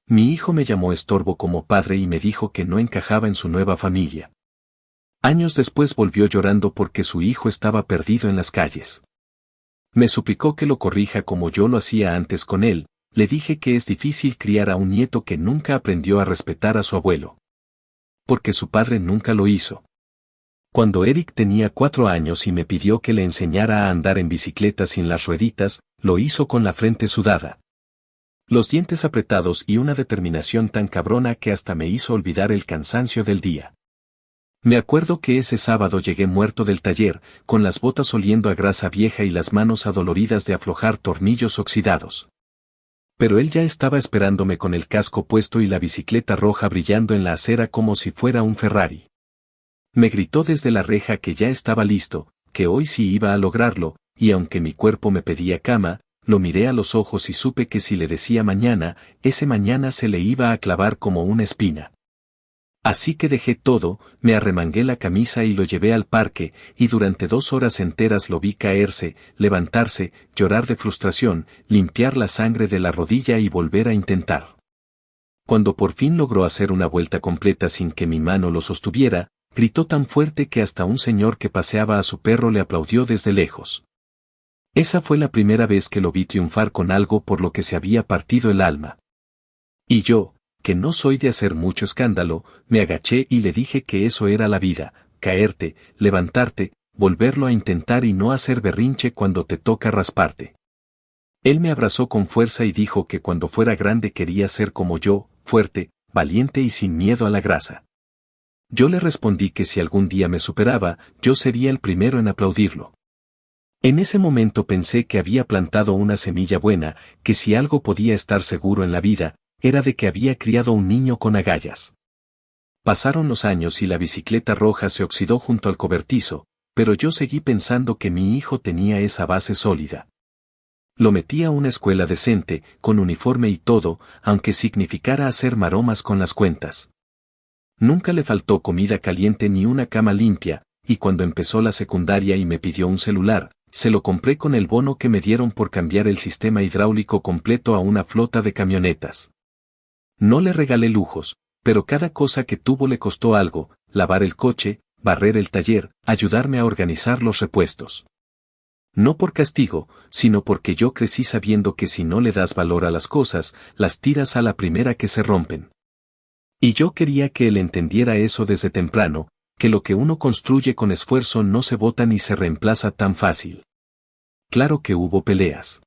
Mi hijo me llamó estorbo como padre y me dijo que no encajaba en su nueva familia. Años después volvió llorando porque su hijo estaba perdido en las calles. Me suplicó que lo corrija como yo lo hacía antes con él. Le dije que es difícil criar a un nieto que nunca aprendió a respetar a su abuelo. Porque su padre nunca lo hizo. Cuando Eric tenía 4 años y me pidió que le enseñara a andar en bicicleta sin las rueditas, lo hizo con la frente sudada, los dientes apretados y una determinación tan cabrona que hasta me hizo olvidar el cansancio del día. Me acuerdo que ese sábado llegué muerto del taller, con las botas oliendo a grasa vieja y las manos adoloridas de aflojar tornillos oxidados. Pero él ya estaba esperándome con el casco puesto y la bicicleta roja brillando en la acera como si fuera un Ferrari. Me gritó desde la reja que ya estaba listo, que hoy sí iba a lograrlo, y aunque mi cuerpo me pedía cama, lo miré a los ojos y supe que si le decía mañana, ese mañana se le iba a clavar como una espina. Así que dejé todo, me arremangué la camisa y lo llevé al parque, y durante 2 horas enteras lo vi caerse, levantarse, llorar de frustración, limpiar la sangre de la rodilla y volver a intentar. Cuando por fin logró hacer una vuelta completa sin que mi mano lo sostuviera, gritó tan fuerte que hasta un señor que paseaba a su perro le aplaudió desde lejos. Esa fue la primera vez que lo vi triunfar con algo por lo que se había partido el alma. Y yo, que no soy de hacer mucho escándalo, me agaché y le dije que eso era la vida, caerte, levantarte, volverlo a intentar y no hacer berrinche cuando te toca rasparte. Él me abrazó con fuerza y dijo que cuando fuera grande quería ser como yo, fuerte, valiente y sin miedo a la grasa. Yo le respondí que si algún día me superaba, yo sería el primero en aplaudirlo. En ese momento pensé que había plantado una semilla buena, que si algo podía estar seguro en la vida, era de que había criado un niño con agallas. Pasaron los años y la bicicleta roja se oxidó junto al cobertizo, pero yo seguí pensando que mi hijo tenía esa base sólida. Lo metí a una escuela decente, con uniforme y todo, aunque significara hacer maromas con las cuentas. Nunca le faltó comida caliente ni una cama limpia, y cuando empezó la secundaria y me pidió un celular, se lo compré con el bono que me dieron por cambiar el sistema hidráulico completo a una flota de camionetas. No le regalé lujos, pero cada cosa que tuvo le costó algo: lavar el coche, barrer el taller, ayudarme a organizar los repuestos. No por castigo, sino porque yo crecí sabiendo que si no le das valor a las cosas, las tiras a la primera que se rompen. Y yo quería que él entendiera eso desde temprano, que lo que uno construye con esfuerzo no se bota ni se reemplaza tan fácil. Claro que hubo peleas.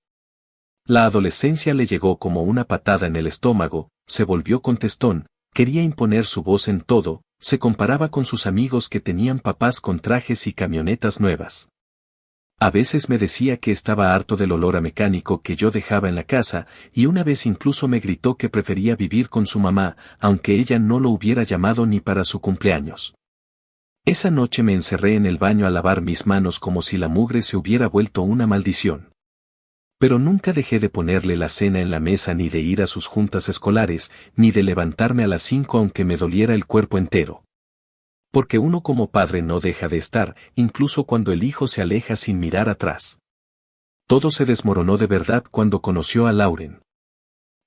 La adolescencia le llegó como una patada en el estómago, se volvió contestón, quería imponer su voz en todo, se comparaba con sus amigos que tenían papás con trajes y camionetas nuevas. A veces me decía que estaba harto del olor a mecánico que yo dejaba en la casa, y una vez incluso me gritó que prefería vivir con su mamá, aunque ella no lo hubiera llamado ni para su cumpleaños. Esa noche me encerré en el baño a lavar mis manos como si la mugre se hubiera vuelto una maldición. Pero nunca dejé de ponerle la cena en la mesa ni de ir a sus juntas escolares, ni de levantarme a las 5 aunque me doliera el cuerpo entero. Porque uno como padre no deja de estar, incluso cuando el hijo se aleja sin mirar atrás. Todo se desmoronó de verdad cuando conoció a Lauren.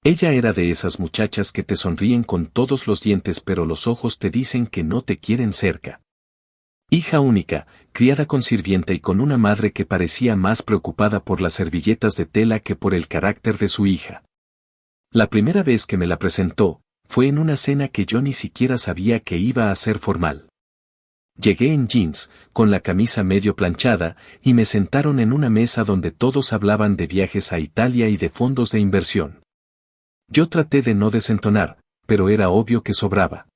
Ella era de esas muchachas que te sonríen con todos los dientes pero los ojos te dicen que no te quieren cerca. Hija única, criada con sirvienta y con una madre que parecía más preocupada por las servilletas de tela que por el carácter de su hija. La primera vez que me la presentó, fue en una cena que yo ni siquiera sabía que iba a ser formal. Llegué en jeans, con la camisa medio planchada, y me sentaron en una mesa donde todos hablaban de viajes a Italia y de fondos de inversión. Yo traté de no desentonar, pero era obvio que sobraba.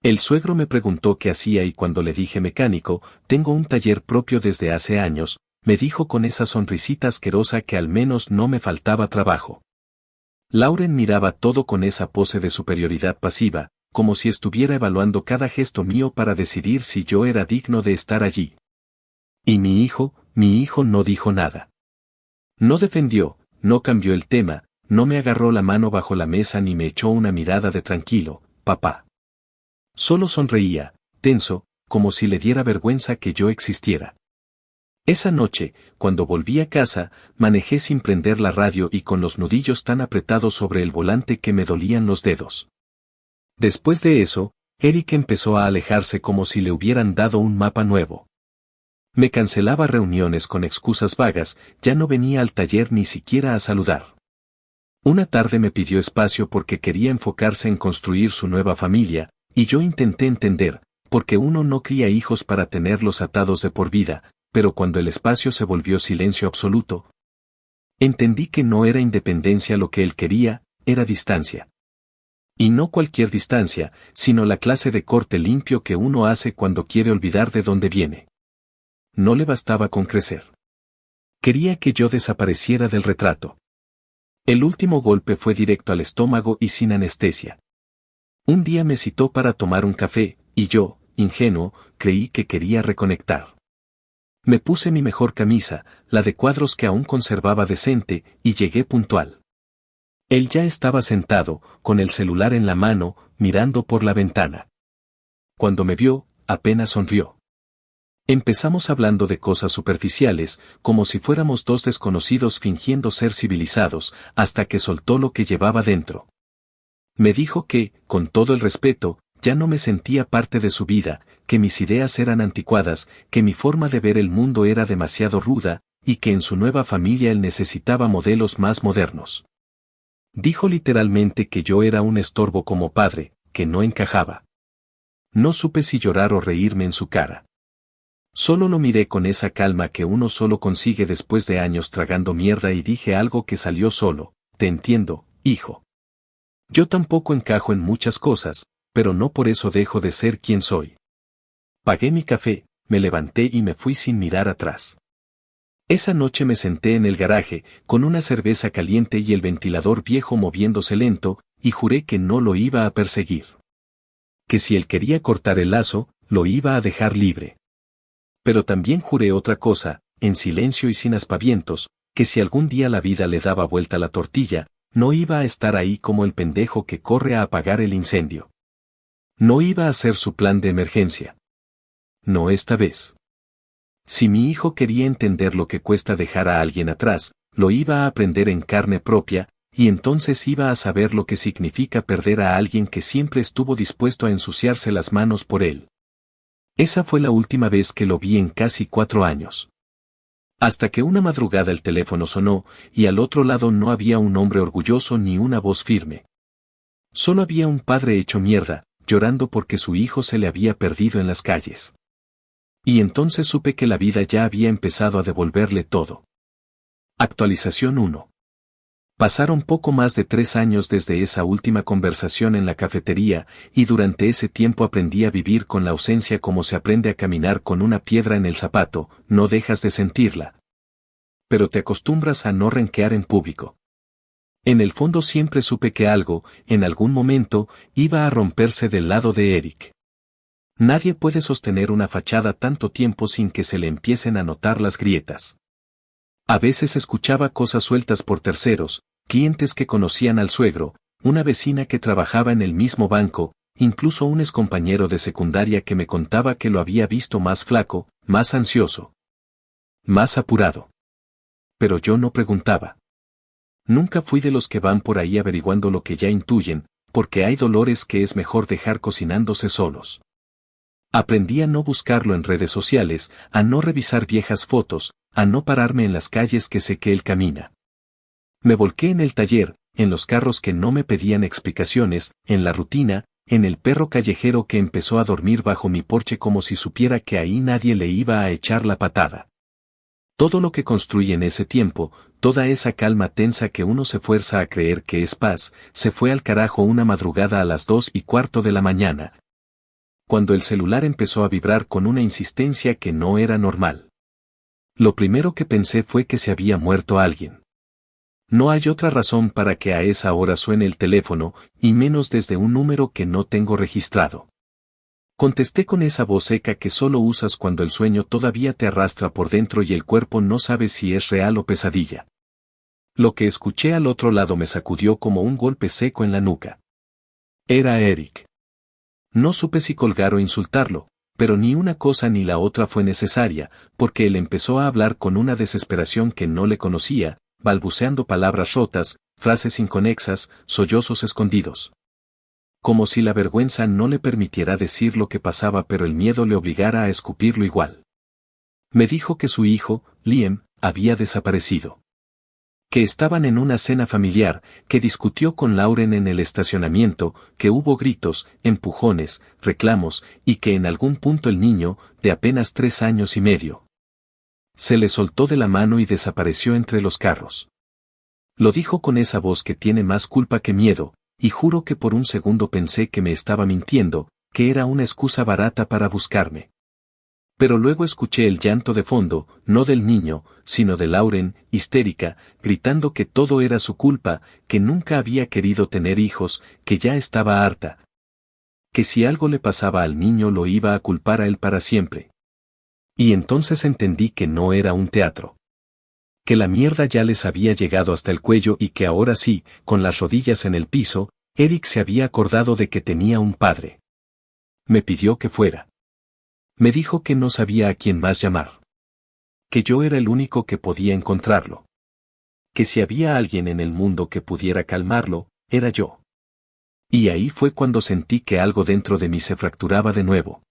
El suegro me preguntó qué hacía y cuando le dije mecánico, tengo un taller propio desde hace años, me dijo con esa sonrisita asquerosa que al menos no me faltaba trabajo. Lauren miraba todo con esa pose de superioridad pasiva, como si estuviera evaluando cada gesto mío para decidir si yo era digno de estar allí. Y mi hijo no dijo nada. No defendió, no cambió el tema, no me agarró la mano bajo la mesa ni me echó una mirada de tranquilo, papá. Solo sonreía, tenso, como si le diera vergüenza que yo existiera. Esa noche, cuando volví a casa, manejé sin prender la radio y con los nudillos tan apretados sobre el volante que me dolían los dedos. Después de eso, Eric empezó a alejarse como si le hubieran dado un mapa nuevo. Me cancelaba reuniones con excusas vagas, ya no venía al taller ni siquiera a saludar. Una tarde me pidió espacio porque quería enfocarse en construir su nueva familia, y yo intenté entender, porque uno no cría hijos para tenerlos atados de por vida, pero cuando el espacio se volvió silencio absoluto, entendí que no era independencia lo que él quería, era distancia. Y no cualquier distancia, sino la clase de corte limpio que uno hace cuando quiere olvidar de dónde viene. No le bastaba con crecer. Quería que yo desapareciera del retrato. El último golpe fue directo al estómago y sin anestesia. Un día me citó para tomar un café, y yo, ingenuo, creí que quería reconectar. Me puse mi mejor camisa, la de cuadros que aún conservaba decente, y llegué puntual. Él ya estaba sentado, con el celular en la mano, mirando por la ventana. Cuando me vio, apenas sonrió. Empezamos hablando de cosas superficiales, como si fuéramos dos desconocidos fingiendo ser civilizados, hasta que soltó lo que llevaba dentro. Me dijo que, con todo el respeto, ya no me sentía parte de su vida, que mis ideas eran anticuadas, que mi forma de ver el mundo era demasiado ruda, y que en su nueva familia él necesitaba modelos más modernos. Dijo literalmente que yo era un estorbo como padre, que no encajaba. No supe si llorar o reírme en su cara. Solo lo miré con esa calma que uno solo consigue después de años tragando mierda y dije algo que salió solo: te entiendo, hijo. Yo tampoco encajo en muchas cosas, pero no por eso dejo de ser quien soy. Pagué mi café, me levanté y me fui sin mirar atrás. Esa noche me senté en el garaje, con una cerveza caliente y el ventilador viejo moviéndose lento, y juré que no lo iba a perseguir. Que si él quería cortar el lazo, lo iba a dejar libre. Pero también juré otra cosa, en silencio y sin aspavientos, que si algún día la vida le daba vuelta la tortilla, no iba a estar ahí como el pendejo que corre a apagar el incendio. No iba a ser su plan de emergencia. No esta vez. Si mi hijo quería entender lo que cuesta dejar a alguien atrás, lo iba a aprender en carne propia, y entonces iba a saber lo que significa perder a alguien que siempre estuvo dispuesto a ensuciarse las manos por él. Esa fue la última vez que lo vi en casi 4 años. Hasta que una madrugada el teléfono sonó, y al otro lado no había un hombre orgulloso ni una voz firme. Solo había un padre hecho mierda, llorando porque su hijo se le había perdido en las calles. Y entonces supe que la vida ya había empezado a devolverle todo. Actualización 1. Pasaron poco más de 3 años desde esa última conversación en la cafetería, y durante ese tiempo aprendí a vivir con la ausencia como se aprende a caminar con una piedra en el zapato, no dejas de sentirla. Pero te acostumbras a no renquear en público. En el fondo siempre supe que algo, en algún momento, iba a romperse del lado de Eric. Nadie puede sostener una fachada tanto tiempo sin que se le empiecen a notar las grietas. A veces escuchaba cosas sueltas por terceros, clientes que conocían al suegro, una vecina que trabajaba en el mismo banco, incluso un excompañero de secundaria que me contaba que lo había visto más flaco, más ansioso, más apurado. Pero yo no preguntaba. Nunca fui de los que van por ahí averiguando lo que ya intuyen, porque hay dolores que es mejor dejar cocinándose solos. Aprendí a no buscarlo en redes sociales, a no revisar viejas fotos, a no pararme en las calles que sé que él camina. Me volqué en el taller, en los carros que no me pedían explicaciones, en la rutina, en el perro callejero que empezó a dormir bajo mi porche como si supiera que ahí nadie le iba a echar la patada. Todo lo que construí en ese tiempo, toda esa calma tensa que uno se fuerza a creer que es paz, se fue al carajo una madrugada a las 2:15 de la mañana. Cuando el celular empezó a vibrar con una insistencia que no era normal. Lo primero que pensé fue que se había muerto alguien. No hay otra razón para que a esa hora suene el teléfono, y menos desde un número que no tengo registrado. Contesté con esa voz seca que solo usas cuando el sueño todavía te arrastra por dentro y el cuerpo no sabe si es real o pesadilla. Lo que escuché al otro lado me sacudió como un golpe seco en la nuca. Era Eric. No supe si colgar o insultarlo, pero ni una cosa ni la otra fue necesaria, porque él empezó a hablar con una desesperación que no le conocía, balbuceando palabras rotas, frases inconexas, sollozos escondidos. Como si la vergüenza no le permitiera decir lo que pasaba pero el miedo le obligara a escupirlo igual. Me dijo que su hijo, Liam, había desaparecido. Que estaban en una cena familiar, que discutió con Lauren en el estacionamiento, que hubo gritos, empujones, reclamos, y que en algún punto el niño, de apenas 3 años y medio, se le soltó de la mano y desapareció entre los carros. Lo dijo con esa voz que tiene más culpa que miedo, y juro que por un segundo pensé que me estaba mintiendo, que era una excusa barata para buscarme. Pero luego escuché el llanto de fondo, no del niño, sino de Lauren, histérica, gritando que todo era su culpa, que nunca había querido tener hijos, que ya estaba harta. Que si algo le pasaba al niño lo iba a culpar a él para siempre. Y entonces entendí que no era un teatro. Que la mierda ya les había llegado hasta el cuello y que ahora sí, con las rodillas en el piso, Eric se había acordado de que tenía un padre. Me pidió que fuera. Me dijo que no sabía a quién más llamar. Que yo era el único que podía encontrarlo. Que si había alguien en el mundo que pudiera calmarlo, era yo. Y ahí fue cuando sentí que algo dentro de mí se fracturaba de nuevo.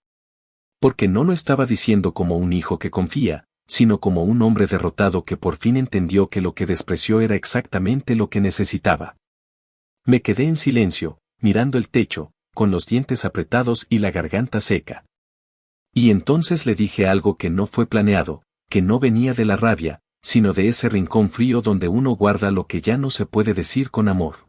Porque no lo estaba diciendo como un hijo que confía, sino como un hombre derrotado que por fin entendió que lo que despreció era exactamente lo que necesitaba. Me quedé en silencio, mirando el techo, con los dientes apretados y la garganta seca. Y entonces le dije algo que no fue planeado, que no venía de la rabia, sino de ese rincón frío donde uno guarda lo que ya no se puede decir con amor.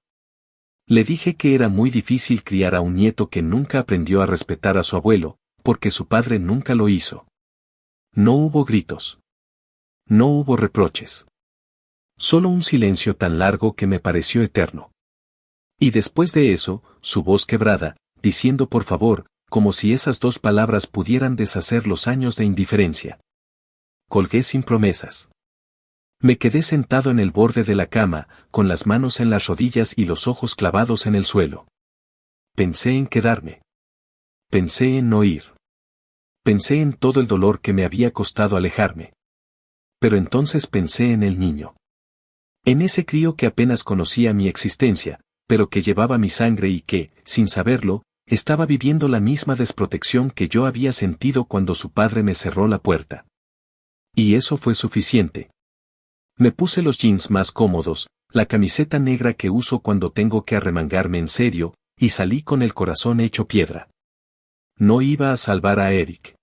Le dije que era muy difícil criar a un nieto que nunca aprendió a respetar a su abuelo, porque su padre nunca lo hizo. No hubo gritos. No hubo reproches. Solo un silencio tan largo que me pareció eterno. Y después de eso, su voz quebrada, diciendo por favor, como si esas 2 palabras pudieran deshacer los años de indiferencia. Colgué sin promesas. Me quedé sentado en el borde de la cama, con las manos en las rodillas y los ojos clavados en el suelo. Pensé en quedarme. Pensé en no ir. Pensé en todo el dolor que me había costado alejarme. Pero entonces pensé en el niño. En ese crío que apenas conocía mi existencia, pero que llevaba mi sangre y que, sin saberlo, estaba viviendo la misma desprotección que yo había sentido cuando su padre me cerró la puerta. Y eso fue suficiente. Me puse los jeans más cómodos, la camiseta negra que uso cuando tengo que arremangarme en serio, y salí con el corazón hecho piedra. No iba a salvar a Eric.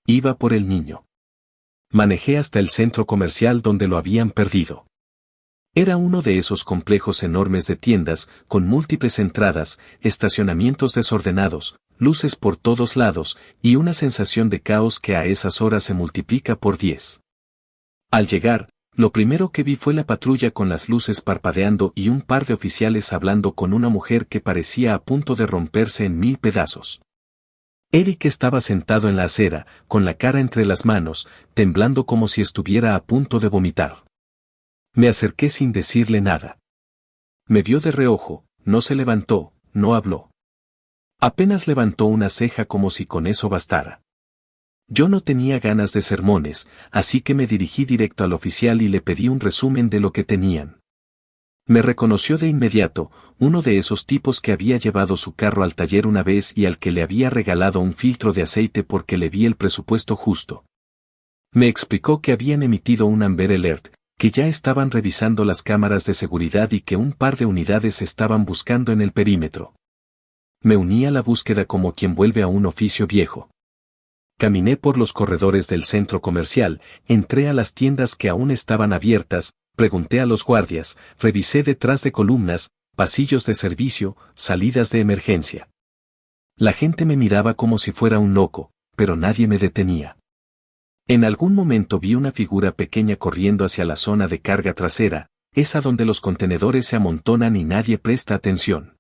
Iba por el niño. Manejé hasta el centro comercial donde lo habían perdido. Era uno de esos complejos enormes de tiendas, con múltiples entradas, estacionamientos desordenados, luces por todos lados, y una sensación de caos que a esas horas se multiplica por 10. Al llegar, lo primero que vi fue la patrulla con las luces parpadeando y un par de oficiales hablando con una mujer que parecía a punto de romperse en 1000 pedazos. Eric estaba sentado en la acera, con la cara entre las manos, temblando como si estuviera a punto de vomitar. Me acerqué sin decirle nada. Me vio de reojo, no se levantó, no habló. Apenas levantó una ceja como si con eso bastara. Yo no tenía ganas de sermones, así que me dirigí directo al oficial y le pedí un resumen de lo que tenían. Me reconoció de inmediato, uno de esos tipos que había llevado su carro al taller una vez y al que le había regalado un filtro de aceite porque le vi el presupuesto justo. Me explicó que habían emitido un Amber Alert, que ya estaban revisando las cámaras de seguridad y que un par de unidades estaban buscando en el perímetro. Me uní a la búsqueda como quien vuelve a un oficio viejo. Caminé por los corredores del centro comercial, entré a las tiendas que aún estaban abiertas, pregunté a los guardias, revisé detrás de columnas, pasillos de servicio, salidas de emergencia. La gente me miraba como si fuera un loco, pero nadie me detenía. En algún momento vi una figura pequeña corriendo hacia la zona de carga trasera, esa donde los contenedores se amontonan y nadie presta atención.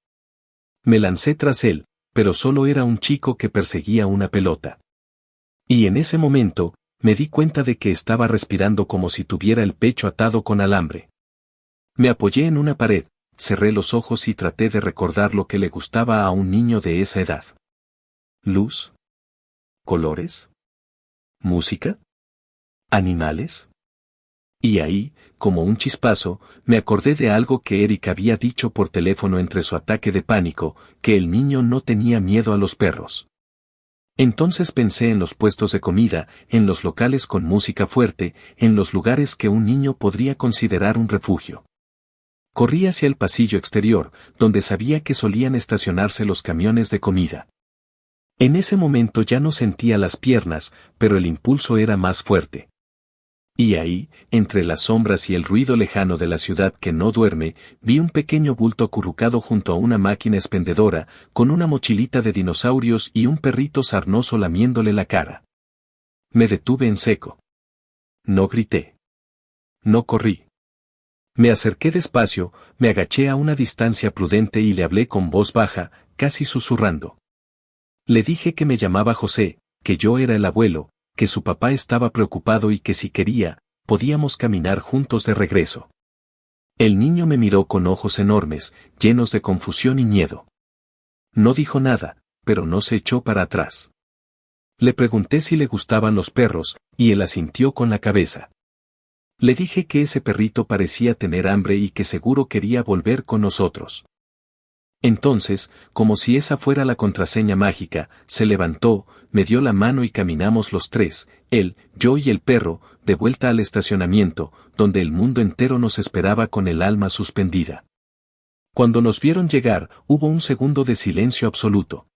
Me lancé tras él, pero solo era un chico que perseguía una pelota. Y en ese momento, me di cuenta de que estaba respirando como si tuviera el pecho atado con alambre. Me apoyé en una pared, cerré los ojos y traté de recordar lo que le gustaba a un niño de esa edad. Luz. ¿Colores? ¿Música? ¿Animales? Y ahí, como un chispazo, me acordé de algo que Eric había dicho por teléfono entre su ataque de pánico, que el niño no tenía miedo a los perros. Entonces pensé en los puestos de comida, en los locales con música fuerte, en los lugares que un niño podría considerar un refugio. Corrí hacia el pasillo exterior, donde sabía que solían estacionarse los camiones de comida. En ese momento ya no sentía las piernas, pero el impulso era más fuerte. Y ahí, entre las sombras y el ruido lejano de la ciudad que no duerme, vi un pequeño bulto acurrucado junto a una máquina expendedora, con una mochilita de dinosaurios y un perrito sarnoso lamiéndole la cara. Me detuve en seco. No grité. No corrí. Me acerqué despacio, me agaché a una distancia prudente y le hablé con voz baja, casi susurrando. Le dije que me llamaba José, que yo era el abuelo, que su papá estaba preocupado y que si quería, podíamos caminar juntos de regreso. El niño me miró con ojos enormes, llenos de confusión y miedo. No dijo nada, pero no se echó para atrás. Le pregunté si le gustaban los perros, y él asintió con la cabeza. Le dije que ese perrito parecía tener hambre y que seguro quería volver con nosotros. Entonces, como si esa fuera la contraseña mágica, se levantó, me dio la mano y caminamos los tres, él, yo y el perro, de vuelta al estacionamiento, donde el mundo entero nos esperaba con el alma suspendida. Cuando nos vieron llegar, hubo un segundo de silencio absoluto.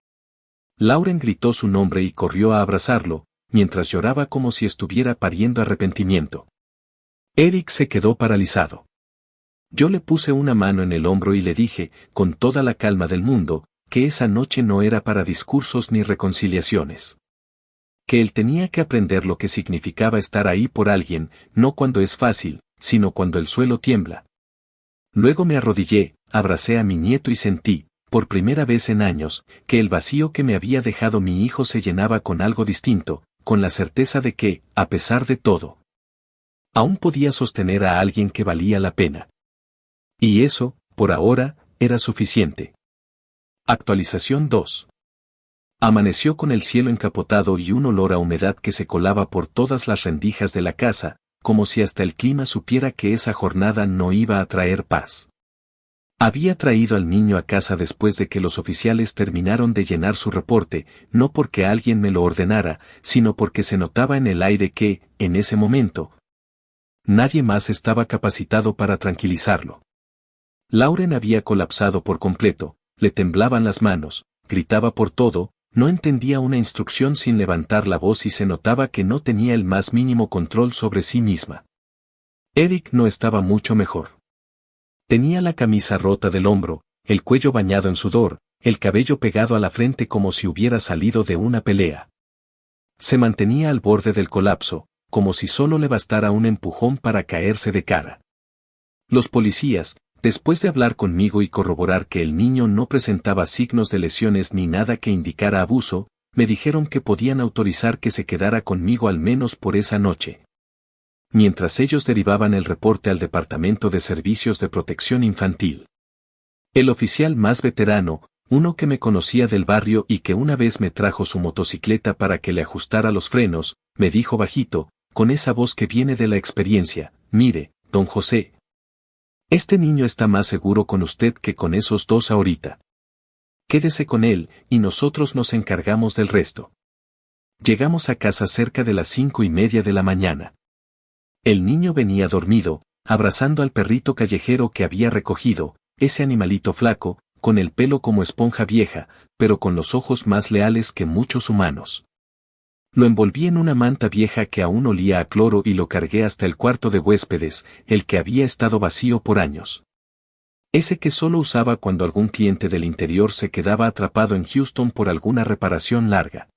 Lauren gritó su nombre y corrió a abrazarlo, mientras lloraba como si estuviera pariendo arrepentimiento. Eric se quedó paralizado. Yo le puse una mano en el hombro y le dije, con toda la calma del mundo, que esa noche no era para discursos ni reconciliaciones. Que él tenía que aprender lo que significaba estar ahí por alguien, no cuando es fácil, sino cuando el suelo tiembla. Luego me arrodillé, abracé a mi nieto y sentí, por primera vez en años, que el vacío que me había dejado mi hijo se llenaba con algo distinto, con la certeza de que, a pesar de todo, aún podía sostener a alguien que valía la pena. Y eso, por ahora, era suficiente. Actualización 2. Amaneció con el cielo encapotado y un olor a humedad que se colaba por todas las rendijas de la casa, como si hasta el clima supiera que esa jornada no iba a traer paz. Había traído al niño a casa después de que los oficiales terminaron de llenar su reporte, no porque alguien me lo ordenara, sino porque se notaba en el aire que, en ese momento, nadie más estaba capacitado para tranquilizarlo. Lauren había colapsado por completo, le temblaban las manos, gritaba por todo, no entendía una instrucción sin levantar la voz y se notaba que no tenía el más mínimo control sobre sí misma. Eric no estaba mucho mejor. Tenía la camisa rota del hombro, el cuello bañado en sudor, el cabello pegado a la frente como si hubiera salido de una pelea. Se mantenía al borde del colapso, como si solo le bastara un empujón para caerse de cara. Los policías, después de hablar conmigo y corroborar que el niño no presentaba signos de lesiones ni nada que indicara abuso, me dijeron que podían autorizar que se quedara conmigo al menos por esa noche. Mientras ellos derivaban el reporte al Departamento de Servicios de Protección Infantil. El oficial más veterano, uno que me conocía del barrio y que una vez me trajo su motocicleta para que le ajustara los frenos, me dijo bajito, con esa voz que viene de la experiencia, mire, don José. Este niño está más seguro con usted que con esos dos ahorita. Quédese con él, y nosotros nos encargamos del resto. Llegamos a casa cerca de las 5:30 de la mañana. El niño venía dormido, abrazando al perrito callejero que había recogido, ese animalito flaco, con el pelo como esponja vieja, pero con los ojos más leales que muchos humanos. Lo envolví en una manta vieja que aún olía a cloro y lo cargué hasta el cuarto de huéspedes, el que había estado vacío por años. Ese que solo usaba cuando algún cliente del interior se quedaba atrapado en Houston por alguna reparación larga.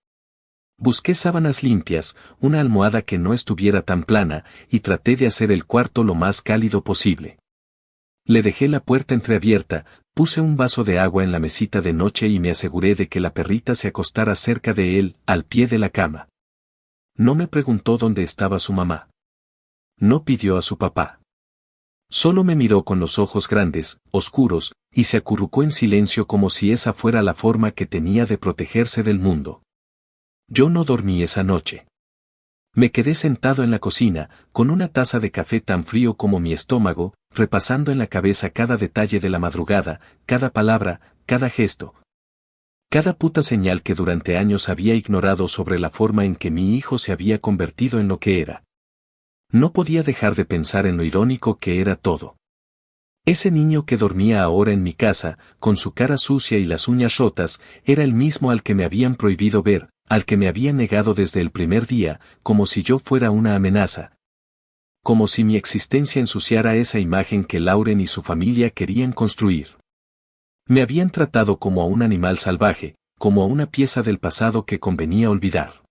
Busqué sábanas limpias, una almohada que no estuviera tan plana, y traté de hacer el cuarto lo más cálido posible. Le dejé la puerta entreabierta, puse un vaso de agua en la mesita de noche y me aseguré de que la perrita se acostara cerca de él, al pie de la cama. No me preguntó dónde estaba su mamá. No pidió a su papá. Solo me miró con los ojos grandes, oscuros, y se acurrucó en silencio como si esa fuera la forma que tenía de protegerse del mundo. Yo no dormí esa noche. Me quedé sentado en la cocina, con una taza de café tan frío como mi estómago, repasando en la cabeza cada detalle de la madrugada, cada palabra, cada gesto. Cada puta señal que durante años había ignorado sobre la forma en que mi hijo se había convertido en lo que era. No podía dejar de pensar en lo irónico que era todo. Ese niño que dormía ahora en mi casa, con su cara sucia y las uñas rotas, era el mismo al que me habían prohibido ver, al que me habían negado desde el primer día, como si yo fuera una amenaza. Como si mi existencia ensuciara esa imagen que Lauren y su familia querían construir. Me habían tratado como a un animal salvaje, como a una pieza del pasado que convenía olvidar.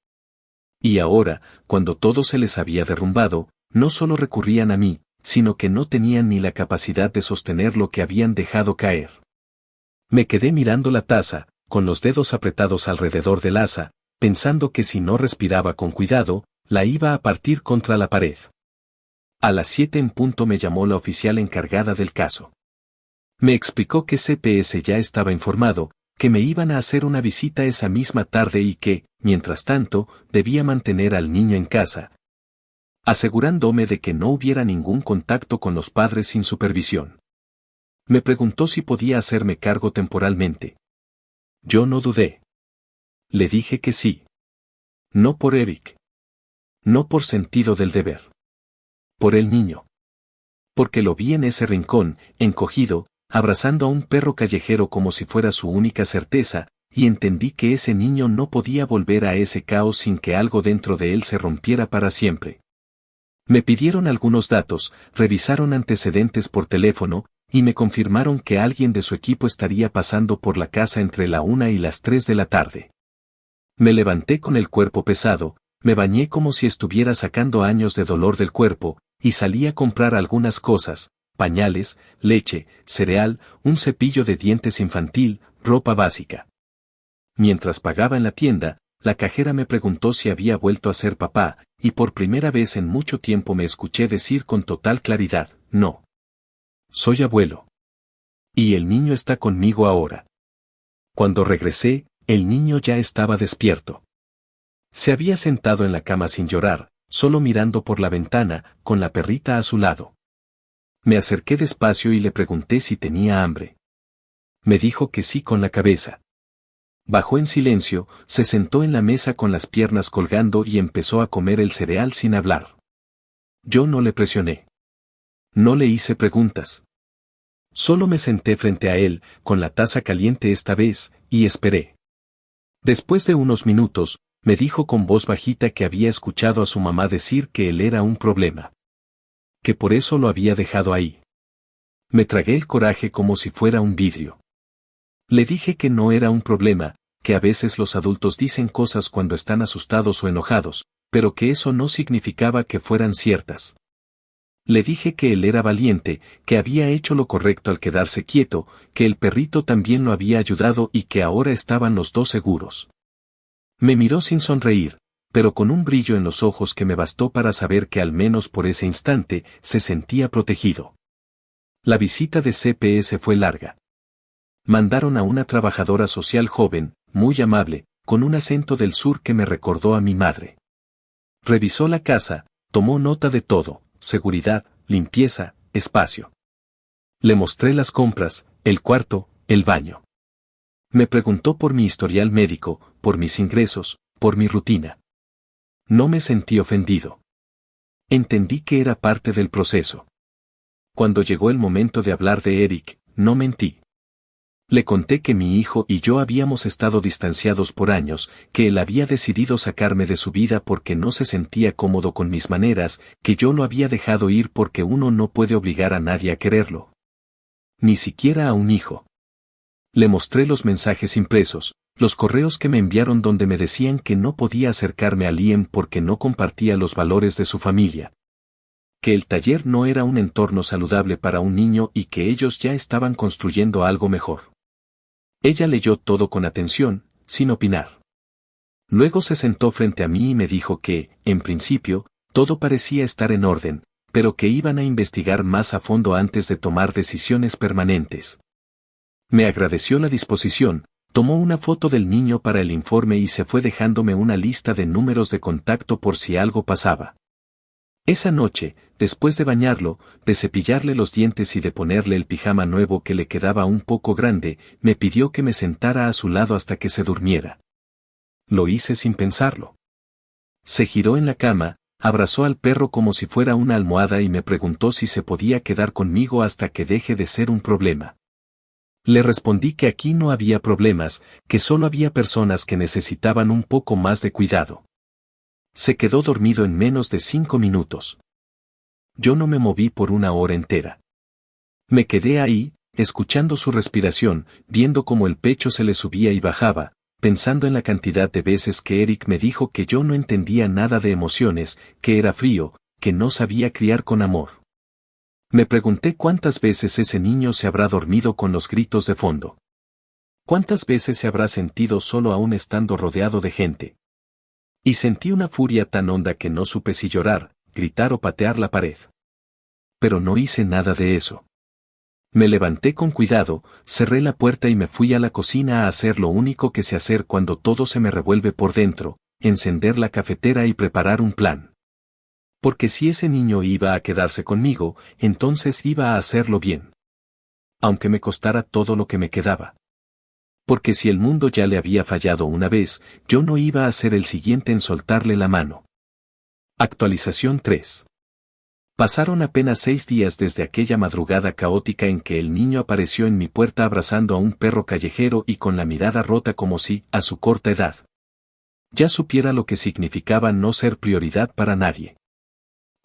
Y ahora, cuando todo se les había derrumbado, no solo recurrían a mí, sino que no tenían ni la capacidad de sostener lo que habían dejado caer. Me quedé mirando la taza, con los dedos apretados alrededor del asa, pensando que si no respiraba con cuidado, la iba a partir contra la pared. A las 7 en punto me llamó la oficial encargada del caso. Me explicó que CPS ya estaba informado, que me iban a hacer una visita esa misma tarde y que, mientras tanto, debía mantener al niño en casa, asegurándome de que no hubiera ningún contacto con los padres sin supervisión. Me preguntó si podía hacerme cargo temporalmente. Yo no dudé. Le dije que sí. No por Eric. No por sentido del deber. Por el niño. Porque lo vi en ese rincón, encogido, abrazando a un perro callejero como si fuera su única certeza, y entendí que ese niño no podía volver a ese caos sin que algo dentro de él se rompiera para siempre. Me pidieron algunos datos, revisaron antecedentes por teléfono, y me confirmaron que alguien de su equipo estaría pasando por la casa entre la 1 y las 3 de la tarde. Me levanté con el cuerpo pesado, me bañé como si estuviera sacando años de dolor del cuerpo, y salí a comprar algunas cosas, pañales, leche, cereal, un cepillo de dientes infantil, ropa básica. Mientras pagaba en la tienda, la cajera me preguntó si había vuelto a ser papá, y por primera vez en mucho tiempo me escuché decir con total claridad, no. Soy abuelo. Y el niño está conmigo ahora. Cuando regresé, el niño ya estaba despierto. Se había sentado en la cama sin llorar, solo mirando por la ventana, con la perrita a su lado. Me acerqué despacio y le pregunté si tenía hambre. Me dijo que sí con la cabeza. Bajó en silencio, se sentó en la mesa con las piernas colgando y empezó a comer el cereal sin hablar. Yo no le presioné. No le hice preguntas. Solo me senté frente a él, con la taza caliente esta vez, y esperé. Después de unos minutos, me dijo con voz bajita que había escuchado a su mamá decir que él era un problema. Que por eso lo había dejado ahí. Me tragué el coraje como si fuera un vidrio. Le dije que no era un problema, que a veces los adultos dicen cosas cuando están asustados o enojados, pero que eso no significaba que fueran ciertas. Le dije que él era valiente, que había hecho lo correcto al quedarse quieto, que el perrito también lo había ayudado y que ahora estaban los dos seguros. Me miró sin sonreír, pero con un brillo en los ojos que me bastó para saber que al menos por ese instante se sentía protegido. La visita de CPS fue larga. Mandaron a una trabajadora social joven, muy amable, con un acento del sur que me recordó a mi madre. Revisó la casa, tomó nota de todo, seguridad, limpieza, espacio. Le mostré las compras, el cuarto, el baño. Me preguntó por mi historial médico, por mis ingresos, por mi rutina. No me sentí ofendido. Entendí que era parte del proceso. Cuando llegó el momento de hablar de Eric, no mentí. Le conté que mi hijo y yo habíamos estado distanciados por años, que él había decidido sacarme de su vida porque no se sentía cómodo con mis maneras, que yo lo había dejado ir porque uno no puede obligar a nadie a quererlo. Ni siquiera a un hijo. Le mostré los mensajes impresos, los correos que me enviaron donde me decían que no podía acercarme a Liam porque no compartía los valores de su familia. Que el taller no era un entorno saludable para un niño y que ellos ya estaban construyendo algo mejor. Ella leyó todo con atención, sin opinar. Luego se sentó frente a mí y me dijo que, en principio, todo parecía estar en orden, pero que iban a investigar más a fondo antes de tomar decisiones permanentes. Me agradeció la disposición, Tomó una foto del niño para el informe y se fue dejándome una lista de números de contacto por si algo pasaba. Esa noche, después de bañarlo, de cepillarle los dientes y de ponerle el pijama nuevo que le quedaba un poco grande, me pidió que me sentara a su lado hasta que se durmiera. Lo hice sin pensarlo. Se giró en la cama, abrazó al perro como si fuera una almohada y me preguntó si se podía quedar conmigo hasta que deje de ser un problema. Le respondí que aquí no había problemas, que solo había personas que necesitaban un poco más de cuidado. Se quedó dormido en menos de 5 minutos. Yo no me moví por una hora entera. Me quedé ahí, escuchando su respiración, viendo cómo el pecho se le subía y bajaba, pensando en la cantidad de veces que Eric me dijo que yo no entendía nada de emociones, que era frío, que no sabía criar con amor. Me pregunté cuántas veces ese niño se habrá dormido con los gritos de fondo. ¿Cuántas veces se habrá sentido solo aún estando rodeado de gente? Y sentí una furia tan honda que no supe si llorar, gritar o patear la pared. Pero no hice nada de eso. Me levanté con cuidado, cerré la puerta y me fui a la cocina a hacer lo único que sé hacer cuando todo se me revuelve por dentro, encender la cafetera y preparar un plan. Porque si ese niño iba a quedarse conmigo, entonces iba a hacerlo bien. Aunque me costara todo lo que me quedaba. Porque si el mundo ya le había fallado una vez, yo no iba a ser el siguiente en soltarle la mano. Actualización 3. Pasaron apenas 6 días desde aquella madrugada caótica en que el niño apareció en mi puerta abrazando a un perro callejero y con la mirada rota como si, a su corta edad, ya supiera lo que significaba no ser prioridad para nadie.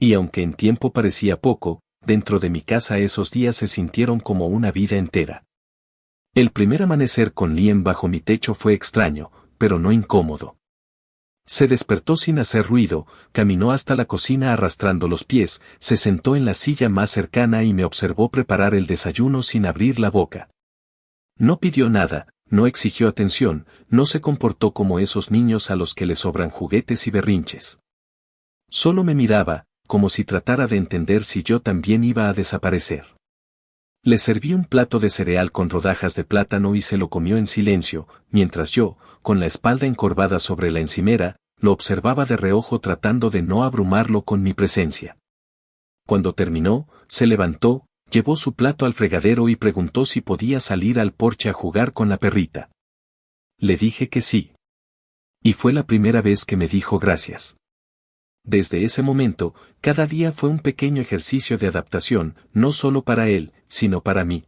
Y aunque en tiempo parecía poco, dentro de mi casa esos días se sintieron como una vida entera. El primer amanecer con Liam bajo mi techo fue extraño, pero no incómodo. Se despertó sin hacer ruido, caminó hasta la cocina arrastrando los pies, se sentó en la silla más cercana y me observó preparar el desayuno sin abrir la boca. No pidió nada, no exigió atención, no se comportó como esos niños a los que les sobran juguetes y berrinches. Solo me miraba, como si tratara de entender si yo también iba a desaparecer. Le serví un plato de cereal con rodajas de plátano y se lo comió en silencio, mientras yo, con la espalda encorvada sobre la encimera, lo observaba de reojo tratando de no abrumarlo con mi presencia. Cuando terminó, se levantó, llevó su plato al fregadero y preguntó si podía salir al porche a jugar con la perrita. Le dije que sí. Y fue la primera vez que me dijo gracias. Desde ese momento, cada día fue un pequeño ejercicio de adaptación, no solo para él, sino para mí.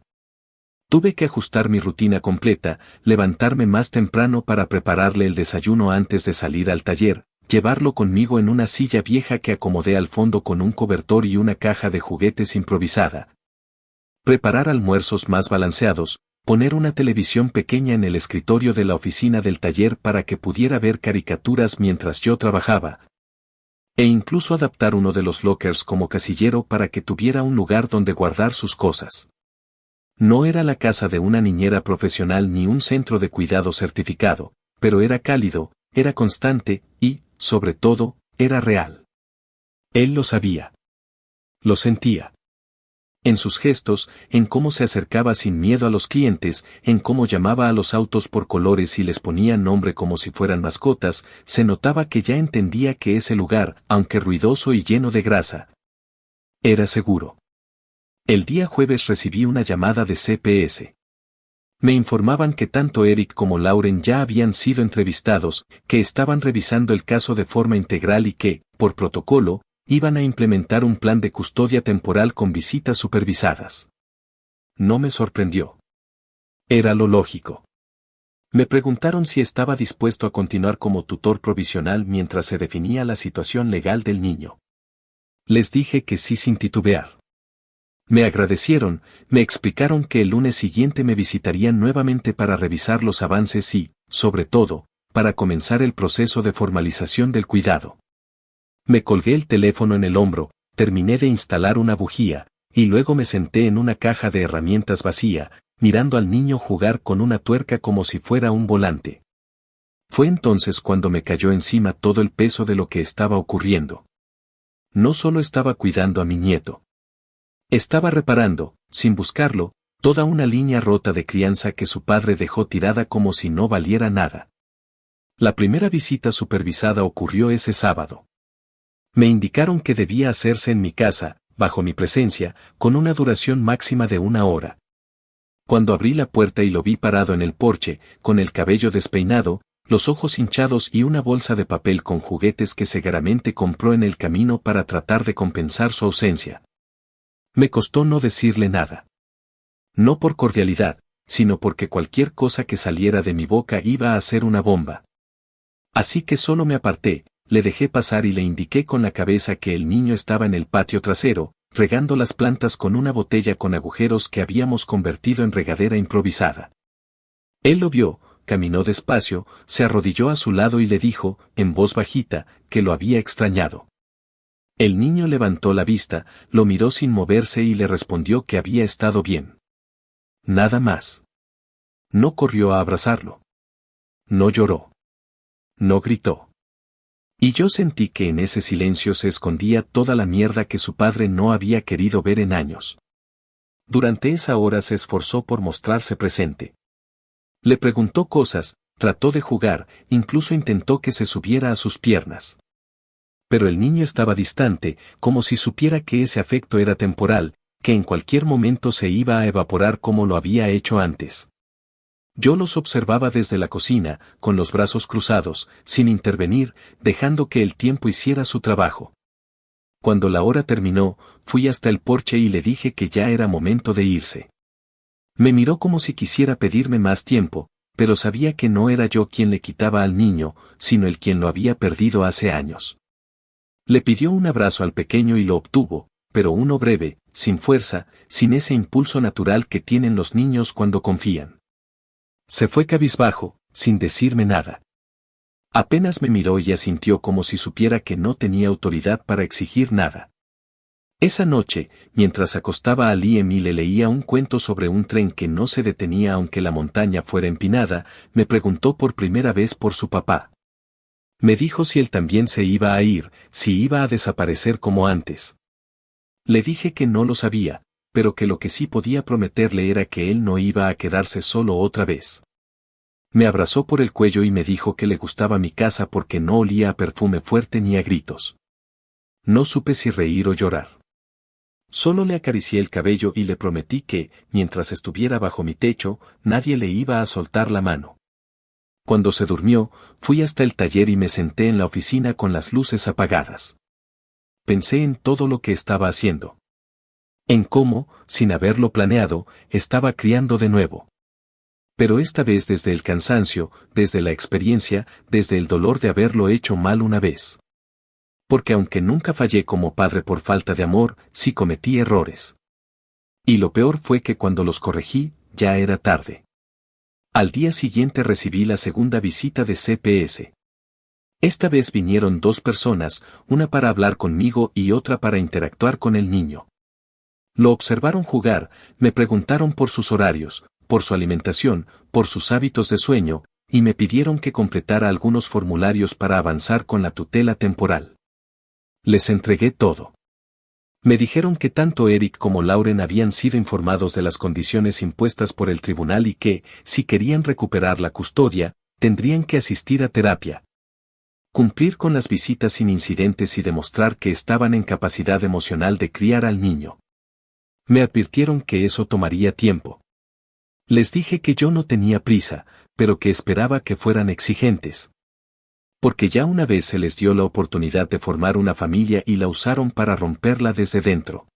Tuve que ajustar mi rutina completa, levantarme más temprano para prepararle el desayuno antes de salir al taller, llevarlo conmigo en una silla vieja que acomodé al fondo con un cobertor y una caja de juguetes improvisada. Preparar almuerzos más balanceados, poner una televisión pequeña en el escritorio de la oficina del taller para que pudiera ver caricaturas mientras yo trabajaba. E incluso adaptar uno de los lockers como casillero para que tuviera un lugar donde guardar sus cosas. No era la casa de una niñera profesional ni un centro de cuidado certificado, pero era cálido, era constante y, sobre todo, era real. Él lo sabía. Lo sentía. En sus gestos, en cómo se acercaba sin miedo a los clientes, en cómo llamaba a los autos por colores y les ponía nombre como si fueran mascotas, se notaba que ya entendía que ese lugar, aunque ruidoso y lleno de grasa, era seguro. El día jueves recibí una llamada de CPS. Me informaban que tanto Eric como Lauren ya habían sido entrevistados, que estaban revisando el caso de forma integral y que, por protocolo, iban a implementar un plan de custodia temporal con visitas supervisadas. No me sorprendió. Era lo lógico. Me preguntaron si estaba dispuesto a continuar como tutor provisional mientras se definía la situación legal del niño. Les dije que sí sin titubear. Me agradecieron, me explicaron que el lunes siguiente me visitarían nuevamente para revisar los avances y, sobre todo, para comenzar el proceso de formalización del cuidado. Me colgué el teléfono en el hombro, terminé de instalar una bujía, y luego me senté en una caja de herramientas vacía, mirando al niño jugar con una tuerca como si fuera un volante. Fue entonces cuando me cayó encima todo el peso de lo que estaba ocurriendo. No solo estaba cuidando a mi nieto. Estaba reparando, sin buscarlo, Toda una línea rota de crianza que su padre dejó tirada como si no valiera nada. La primera visita supervisada ocurrió ese sábado. Me indicaron que debía hacerse en mi casa, bajo mi presencia, con una duración máxima de 1 hora. Cuando abrí la puerta y lo vi parado en el porche, con el cabello despeinado, los ojos hinchados y una bolsa de papel con juguetes que seguramente compró en el camino para tratar de compensar su ausencia. Me costó no decirle nada. No por cordialidad, sino porque cualquier cosa que saliera de mi boca iba a ser una bomba. Así que solo me aparté, le dejé pasar y le indiqué con la cabeza que el niño estaba en el patio trasero, regando las plantas con una botella con agujeros que habíamos convertido en regadera improvisada. Él lo vio, caminó despacio, se arrodilló a su lado y le dijo, en voz bajita, que lo había extrañado. El niño levantó la vista, lo miró sin moverse y le respondió que había estado bien. Nada más. No corrió a abrazarlo. No lloró. No gritó. Y yo sentí que en ese silencio se escondía toda la mierda que su padre no había querido ver en años. Durante esa hora se esforzó por mostrarse presente. Le preguntó cosas, trató de jugar, incluso intentó que se subiera a sus piernas. Pero el niño estaba distante, como si supiera que ese afecto era temporal, que en cualquier momento se iba a evaporar como lo había hecho antes. Yo los observaba desde la cocina, con los brazos cruzados, sin intervenir, dejando que el tiempo hiciera su trabajo. Cuando la hora terminó, fui hasta el porche y le dije que ya era momento de irse. Me miró como si quisiera pedirme más tiempo, pero sabía que no era yo quien le quitaba al niño, sino el quien lo había perdido hace años. Le pidió un abrazo al pequeño y lo obtuvo, pero uno breve, sin fuerza, sin ese impulso natural que tienen los niños cuando confían. Se fue cabizbajo, sin decirme nada. Apenas me miró y asintió como si supiera que no tenía autoridad para exigir nada. Esa noche, mientras acostaba a Liam y le leía un cuento sobre un tren que no se detenía aunque la montaña fuera empinada, me preguntó por primera vez por su papá. Me dijo si él también se iba a ir, si iba a desaparecer como antes. Le dije que no lo sabía, pero que lo que sí podía prometerle era que él no iba a quedarse solo otra vez. Me abrazó por el cuello y me dijo que le gustaba mi casa porque no olía a perfume fuerte ni a gritos. No supe si reír o llorar. Solo le acaricié el cabello y le prometí que, mientras estuviera bajo mi techo, nadie le iba a soltar la mano. Cuando se durmió, fui hasta el taller y me senté en la oficina con las luces apagadas. Pensé en todo lo que estaba haciendo. En cómo, sin haberlo planeado, estaba criando de nuevo. Pero esta vez desde el cansancio, desde la experiencia, desde el dolor de haberlo hecho mal una vez. Porque aunque nunca fallé como padre por falta de amor, sí cometí errores. Y lo peor fue que cuando los corregí, ya era tarde. Al día siguiente recibí la segunda visita de CPS. Esta vez vinieron 2 personas, una para hablar conmigo y otra para interactuar con el niño. Lo observaron jugar, me preguntaron por sus horarios, por su alimentación, por sus hábitos de sueño, y me pidieron que completara algunos formularios para avanzar con la tutela temporal. Les entregué todo. Me dijeron que tanto Eric como Lauren habían sido informados de las condiciones impuestas por el tribunal y que, si querían recuperar la custodia, tendrían que asistir a terapia. Cumplir con las visitas sin incidentes y demostrar que estaban en capacidad emocional de criar al niño. Me advirtieron que eso tomaría tiempo. Les dije que yo no tenía prisa, pero que esperaba que fueran exigentes. Porque ya una vez se les dio la oportunidad de formar una familia y la usaron para romperla desde dentro.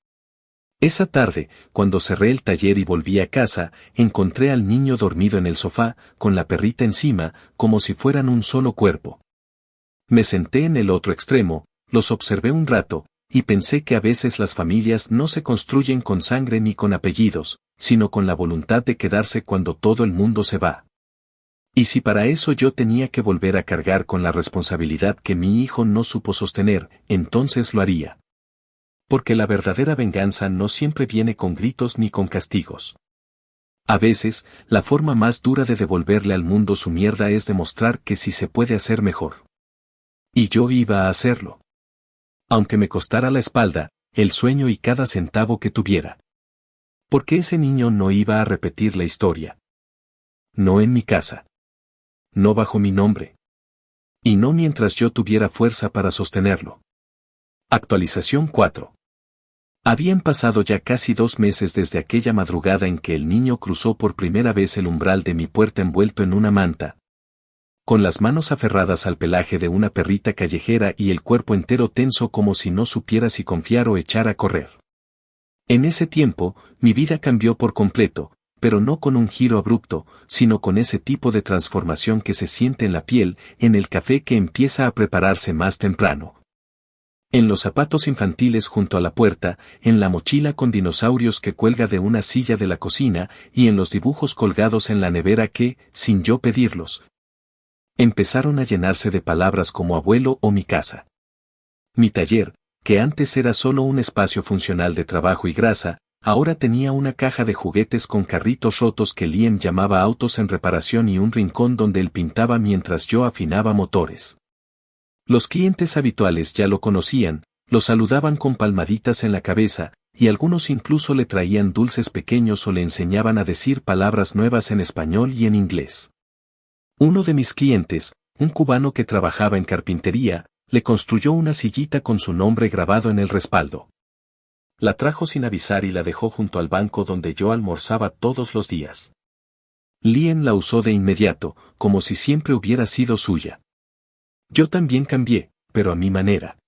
Esa tarde, cuando cerré el taller y volví a casa, encontré al niño dormido en el sofá, con la perrita encima, como si fueran un solo cuerpo. Me senté en el otro extremo, los observé un rato, y pensé que a veces las familias no se construyen con sangre ni con apellidos, sino con la voluntad de quedarse cuando todo el mundo se va. Y si para eso yo tenía que volver a cargar con la responsabilidad que mi hijo no supo sostener, entonces lo haría. Porque la verdadera venganza no siempre viene con gritos ni con castigos. A veces, la forma más dura de devolverle al mundo su mierda es demostrar que sí se puede hacer mejor. Y yo iba a hacerlo. Aunque me costara la espalda, el sueño y cada centavo que tuviera. Porque ese niño no iba a repetir la historia. No en mi casa. No bajo mi nombre. Y no mientras yo tuviera fuerza para sostenerlo. Actualización 4. Habían pasado ya casi 2 meses desde aquella madrugada en que el niño cruzó por primera vez el umbral de mi puerta envuelto en una manta, con las manos aferradas al pelaje de una perrita callejera y el cuerpo entero tenso como si no supiera si confiar o echar a correr. En ese tiempo, mi vida cambió por completo, pero no con un giro abrupto, sino con ese tipo de transformación que se siente en la piel, en el café que empieza a prepararse más temprano. En los zapatos infantiles junto a la puerta, en la mochila con dinosaurios que cuelga de una silla de la cocina y en los dibujos colgados en la nevera que, sin yo pedirlos, empezaron a llenarse de palabras como abuelo o mi casa. Mi taller, que antes era solo un espacio funcional de trabajo y grasa, ahora tenía una caja de juguetes con carritos rotos que Liam llamaba autos en reparación y un rincón donde él pintaba mientras yo afinaba motores. Los clientes habituales ya lo conocían, lo saludaban con palmaditas en la cabeza, y algunos incluso le traían dulces pequeños o le enseñaban a decir palabras nuevas en español y en inglés. Uno de mis clientes, un cubano que trabajaba en carpintería, le construyó una sillita con su nombre grabado en el respaldo. La trajo sin avisar y la dejó junto al banco donde yo almorzaba todos los días. Liam la usó de inmediato, como si siempre hubiera sido suya. Yo también cambié, pero a mi manera.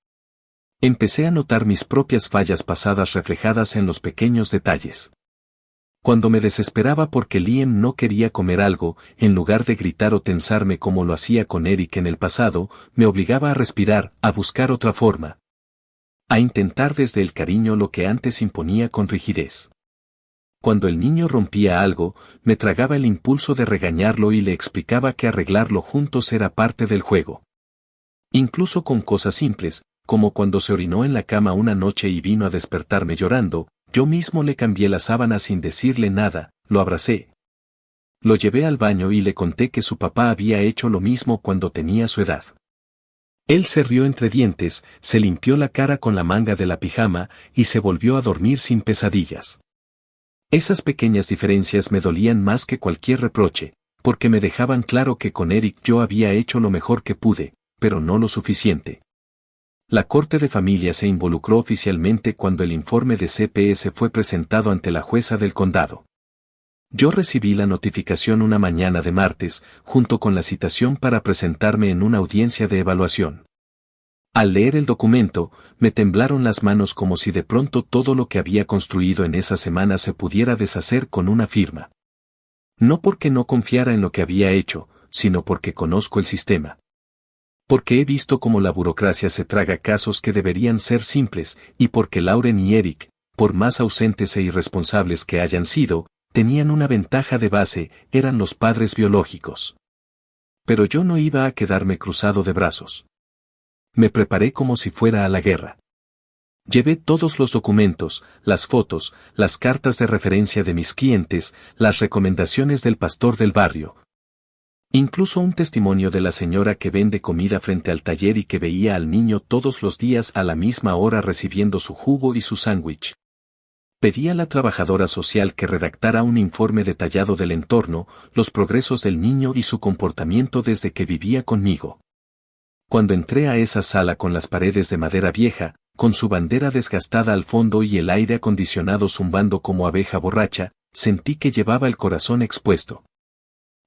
Empecé a notar mis propias fallas pasadas reflejadas en los pequeños detalles. Cuando me desesperaba porque Liam no quería comer algo, en lugar de gritar o tensarme como lo hacía con Eric en el pasado, me obligaba a respirar, a buscar otra forma. A intentar desde el cariño lo que antes imponía con rigidez. Cuando el niño rompía algo, me tragaba el impulso de regañarlo y le explicaba que arreglarlo juntos era parte del juego. Incluso con cosas simples, como cuando se orinó en la cama una noche y vino a despertarme llorando, yo mismo le cambié la sábana sin decirle nada, lo abracé. Lo llevé al baño y le conté que su papá había hecho lo mismo cuando tenía su edad. Él se rió entre dientes, se limpió la cara con la manga de la pijama y se volvió a dormir sin pesadillas. Esas pequeñas diferencias me dolían más que cualquier reproche, porque me dejaban claro que con Eric yo había hecho lo mejor que pude, pero no lo suficiente. La Corte de Familia se involucró oficialmente cuando el informe de CPS fue presentado ante la jueza del condado. Yo recibí la notificación una mañana de martes, junto con la citación para presentarme en una audiencia de evaluación. Al leer el documento, me temblaron las manos como si de pronto todo lo que había construido en esa semana se pudiera deshacer con una firma. No porque no confiara en lo que había hecho, sino porque conozco el sistema. Porque he visto cómo la burocracia se traga casos que deberían ser simples, y porque Lauren y Eric, por más ausentes e irresponsables que hayan sido, tenían una ventaja de base, eran los padres biológicos. Pero yo no iba a quedarme cruzado de brazos. Me preparé como si fuera a la guerra. Llevé todos los documentos, las fotos, las cartas de referencia de mis clientes, las recomendaciones del pastor del barrio. Incluso un testimonio de la señora que vende comida frente al taller y que veía al niño todos los días a la misma hora recibiendo su jugo y su sándwich. Pedí a la trabajadora social que redactara un informe detallado del entorno, los progresos del niño y su comportamiento desde que vivía conmigo. Cuando entré a esa sala con las paredes de madera vieja, con su bandera desgastada al fondo y el aire acondicionado zumbando como abeja borracha, sentí que llevaba el corazón expuesto.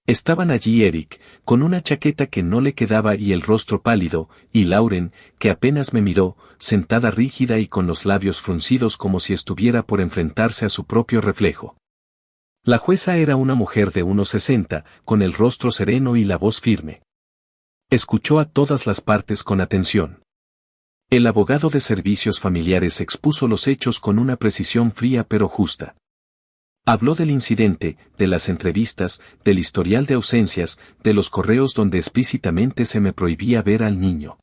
Estaban allí Eric, con una chaqueta que no le quedaba y el rostro pálido, y Lauren, que apenas me miró, sentada rígida y con los labios fruncidos como si estuviera por enfrentarse a su propio reflejo. La jueza era una mujer de unos 60, con el rostro sereno y la voz firme. Escuchó a todas las partes con atención. El abogado de servicios familiares expuso los hechos con una precisión fría pero justa. Habló del incidente, de las entrevistas, del historial de ausencias, de los correos donde explícitamente se me prohibía ver al niño.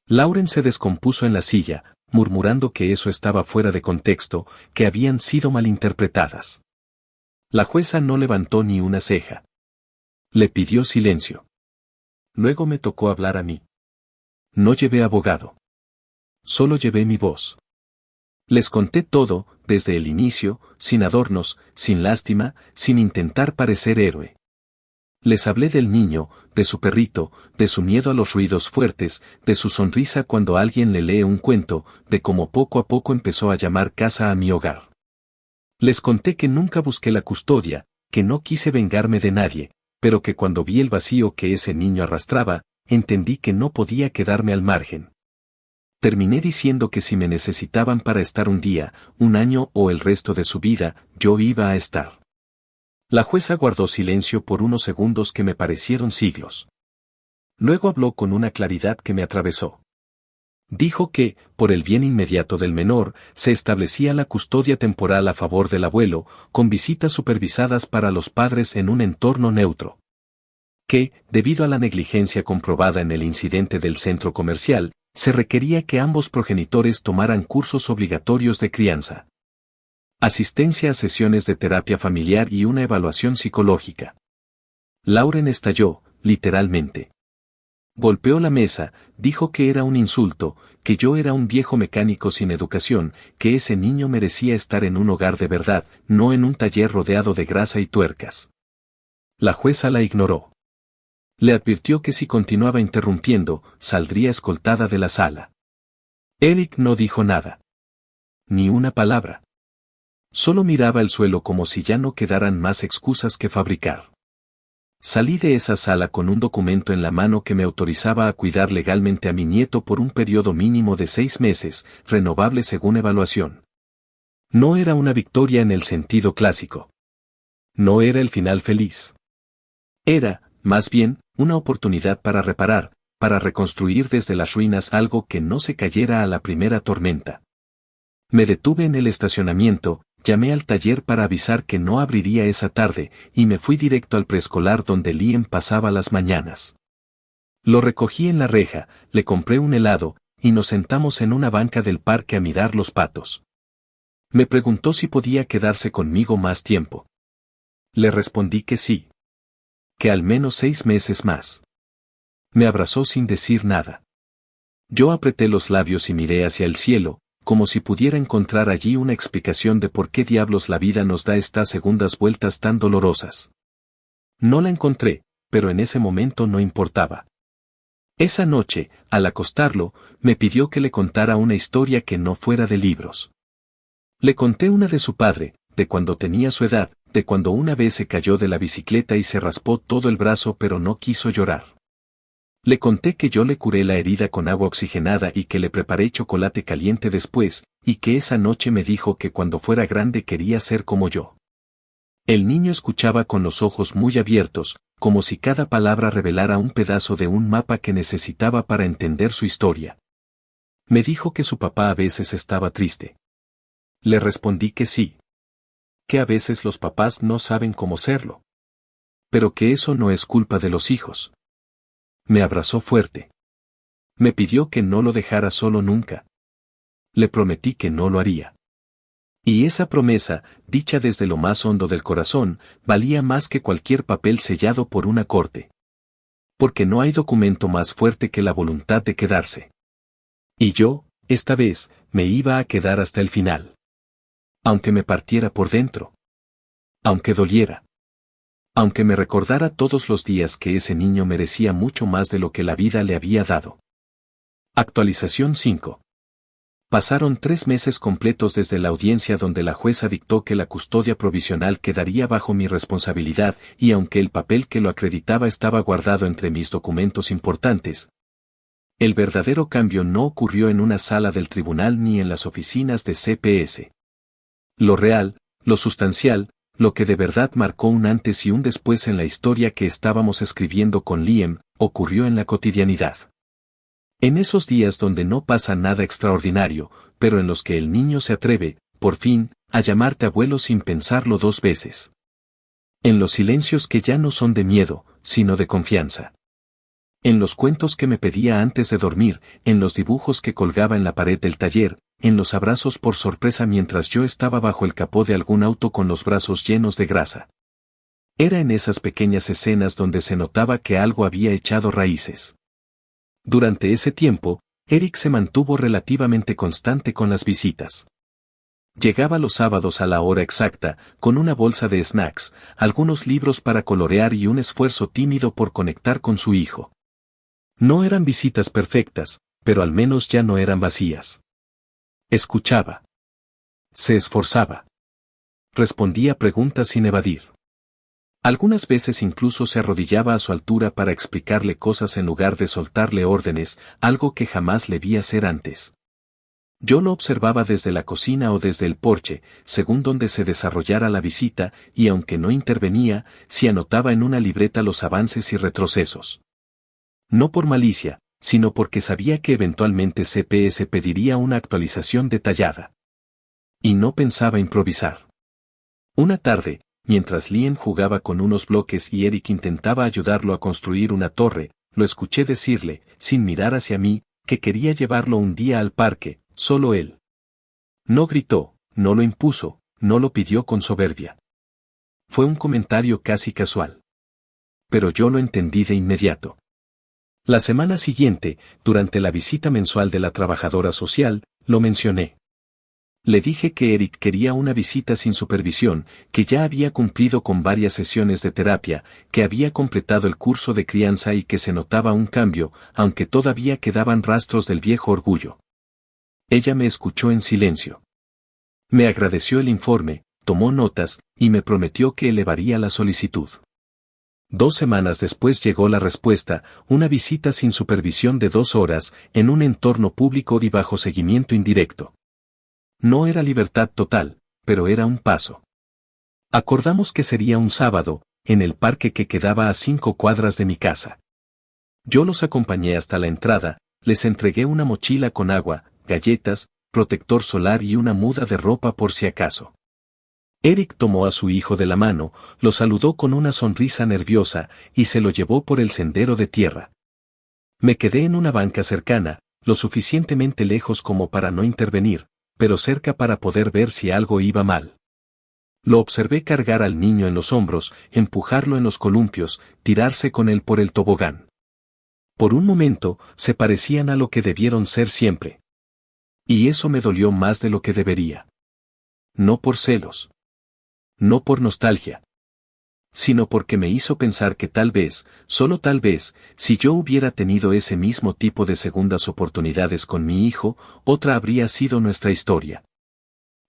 Lauren se descompuso en la silla, murmurando que eso estaba fuera de contexto, que habían sido malinterpretadas. La jueza no levantó ni una ceja. Le pidió silencio. Luego me tocó hablar a mí. No llevé abogado. Solo llevé mi voz. Les conté todo, desde el inicio, sin adornos, sin lástima, sin intentar parecer héroe. Les hablé del niño, de su perrito, de su miedo a los ruidos fuertes, de su sonrisa cuando alguien le lee un cuento, de cómo poco a poco empezó a llamar casa a mi hogar. Les conté que nunca busqué la custodia, que no quise vengarme de nadie, pero que cuando vi el vacío que ese niño arrastraba, entendí que no podía quedarme al margen. Terminé diciendo que si me necesitaban para estar un día, un año o el resto de su vida, yo iba a estar. La jueza guardó silencio por unos segundos que me parecieron siglos. Luego habló con una claridad que me atravesó. Dijo que, por el bien inmediato del menor, se establecía la custodia temporal a favor del abuelo, con visitas supervisadas para los padres en un entorno neutro. Que, debido a la negligencia comprobada en el incidente del centro comercial, se requería que ambos progenitores tomaran cursos obligatorios de crianza, asistencia a sesiones de terapia familiar y una evaluación psicológica. Lauren estalló, literalmente. Golpeó la mesa, dijo que era un insulto, que yo era un viejo mecánico sin educación, que ese niño merecía estar en un hogar de verdad, no en un taller rodeado de grasa y tuercas. La jueza la ignoró. Le advirtió que si continuaba interrumpiendo, saldría escoltada de la sala. Eric no dijo nada. Ni una palabra. Solo miraba el suelo como si ya no quedaran más excusas que fabricar. Salí de esa sala con un documento en la mano que me autorizaba a cuidar legalmente a mi nieto por un periodo mínimo de 6 meses, renovable según evaluación. No era una victoria en el sentido clásico. No era el final feliz. Era, más bien, una oportunidad para reparar, para reconstruir desde las ruinas algo que no se cayera a la primera tormenta. Me detuve en el estacionamiento, llamé al taller para avisar que no abriría esa tarde, y me fui directo al preescolar donde Liam pasaba las mañanas. Lo recogí en la reja, le compré un helado, y nos sentamos en una banca del parque a mirar los patos. Me preguntó si podía quedarse conmigo más tiempo. Le respondí que sí. Que al menos 6 meses más. Me abrazó sin decir nada. Yo apreté los labios y miré hacia el cielo, como si pudiera encontrar allí una explicación de por qué diablos la vida nos da estas segundas vueltas tan dolorosas. No la encontré, pero en ese momento no importaba. Esa noche, al acostarlo, me pidió que le contara una historia que no fuera de libros. Le conté una de su padre, de cuando tenía su edad, de cuando una vez se cayó de la bicicleta y se raspó todo el brazo pero no quiso llorar. Le conté que yo le curé la herida con agua oxigenada y que le preparé chocolate caliente después, y que esa noche me dijo que cuando fuera grande quería ser como yo. El niño escuchaba con los ojos muy abiertos, como si cada palabra revelara un pedazo de un mapa que necesitaba para entender su historia. Me dijo que su papá a veces estaba triste. Le respondí que sí. Que a veces los papás no saben cómo serlo. Pero que eso no es culpa de los hijos. Me abrazó fuerte. Me pidió que no lo dejara solo nunca. Le prometí que no lo haría. Y esa promesa, dicha desde lo más hondo del corazón, valía más que cualquier papel sellado por una corte. Porque no hay documento más fuerte que la voluntad de quedarse. Y yo, esta vez, me iba a quedar hasta el final. Aunque me partiera por dentro. Aunque doliera. Aunque me recordara todos los días que ese niño merecía mucho más de lo que la vida le había dado. Actualización 5. Pasaron 3 meses completos desde la audiencia donde la jueza dictó que la custodia provisional quedaría bajo mi responsabilidad y aunque el papel que lo acreditaba estaba guardado entre mis documentos importantes, el verdadero cambio no ocurrió en una sala del tribunal ni en las oficinas de CPS. Lo real, lo sustancial, lo que de verdad marcó un antes y un después en la historia que estábamos escribiendo con Liam, ocurrió en la cotidianidad. En esos días donde no pasa nada extraordinario, pero en los que el niño se atreve, por fin, a llamarte abuelo sin pensarlo 2 veces. En los silencios que ya no son de miedo, sino de confianza. En los cuentos que me pedía antes de dormir, en los dibujos que colgaba en la pared del taller, en los abrazos por sorpresa mientras yo estaba bajo el capó de algún auto con los brazos llenos de grasa. Era en esas pequeñas escenas donde se notaba que algo había echado raíces. Durante ese tiempo, Eric se mantuvo relativamente constante con las visitas. Llegaba los sábados a la hora exacta, con una bolsa de snacks, algunos libros para colorear y un esfuerzo tímido por conectar con su hijo. No eran visitas perfectas, pero al menos ya no eran vacías. Escuchaba. Se esforzaba. Respondía preguntas sin evadir. Algunas veces incluso se arrodillaba a su altura para explicarle cosas en lugar de soltarle órdenes, algo que jamás le vi hacer antes. Yo lo observaba desde la cocina o desde el porche, según donde se desarrollara la visita, y aunque no intervenía, sí anotaba en una libreta los avances y retrocesos. No por malicia, sino porque sabía que eventualmente CPS pediría una actualización detallada. Y no pensaba improvisar. Una tarde, mientras Lien jugaba con unos bloques y Eric intentaba ayudarlo a construir una torre, lo escuché decirle, sin mirar hacia mí, que quería llevarlo un día al parque, solo él. No gritó, no lo impuso, no lo pidió con soberbia. Fue un comentario casi casual. Pero yo lo entendí de inmediato. La semana siguiente, durante la visita mensual de la trabajadora social, lo mencioné. Le dije que Eric quería una visita sin supervisión, que ya había cumplido con varias sesiones de terapia, que había completado el curso de crianza y que se notaba un cambio, aunque todavía quedaban rastros del viejo orgullo. Ella me escuchó en silencio. Me agradeció el informe, tomó notas, y me prometió que elevaría la solicitud. 2 semanas después llegó la respuesta, una visita sin supervisión de 2 horas, en un entorno público y bajo seguimiento indirecto. No era libertad total, pero era un paso. Acordamos que sería un sábado, en el parque que quedaba a 5 cuadras de mi casa. Yo los acompañé hasta la entrada, les entregué una mochila con agua, galletas, protector solar y una muda de ropa por si acaso. Eric tomó a su hijo de la mano, lo saludó con una sonrisa nerviosa y se lo llevó por el sendero de tierra. Me quedé en una banca cercana, lo suficientemente lejos como para no intervenir, pero cerca para poder ver si algo iba mal. Lo observé cargar al niño en los hombros, empujarlo en los columpios, tirarse con él por el tobogán. Por un momento, se parecían a lo que debieron ser siempre. Y eso me dolió más de lo que debería. No por celos. No por nostalgia. Sino porque me hizo pensar que tal vez, solo tal vez, si yo hubiera tenido ese mismo tipo de segundas oportunidades con mi hijo, otra habría sido nuestra historia.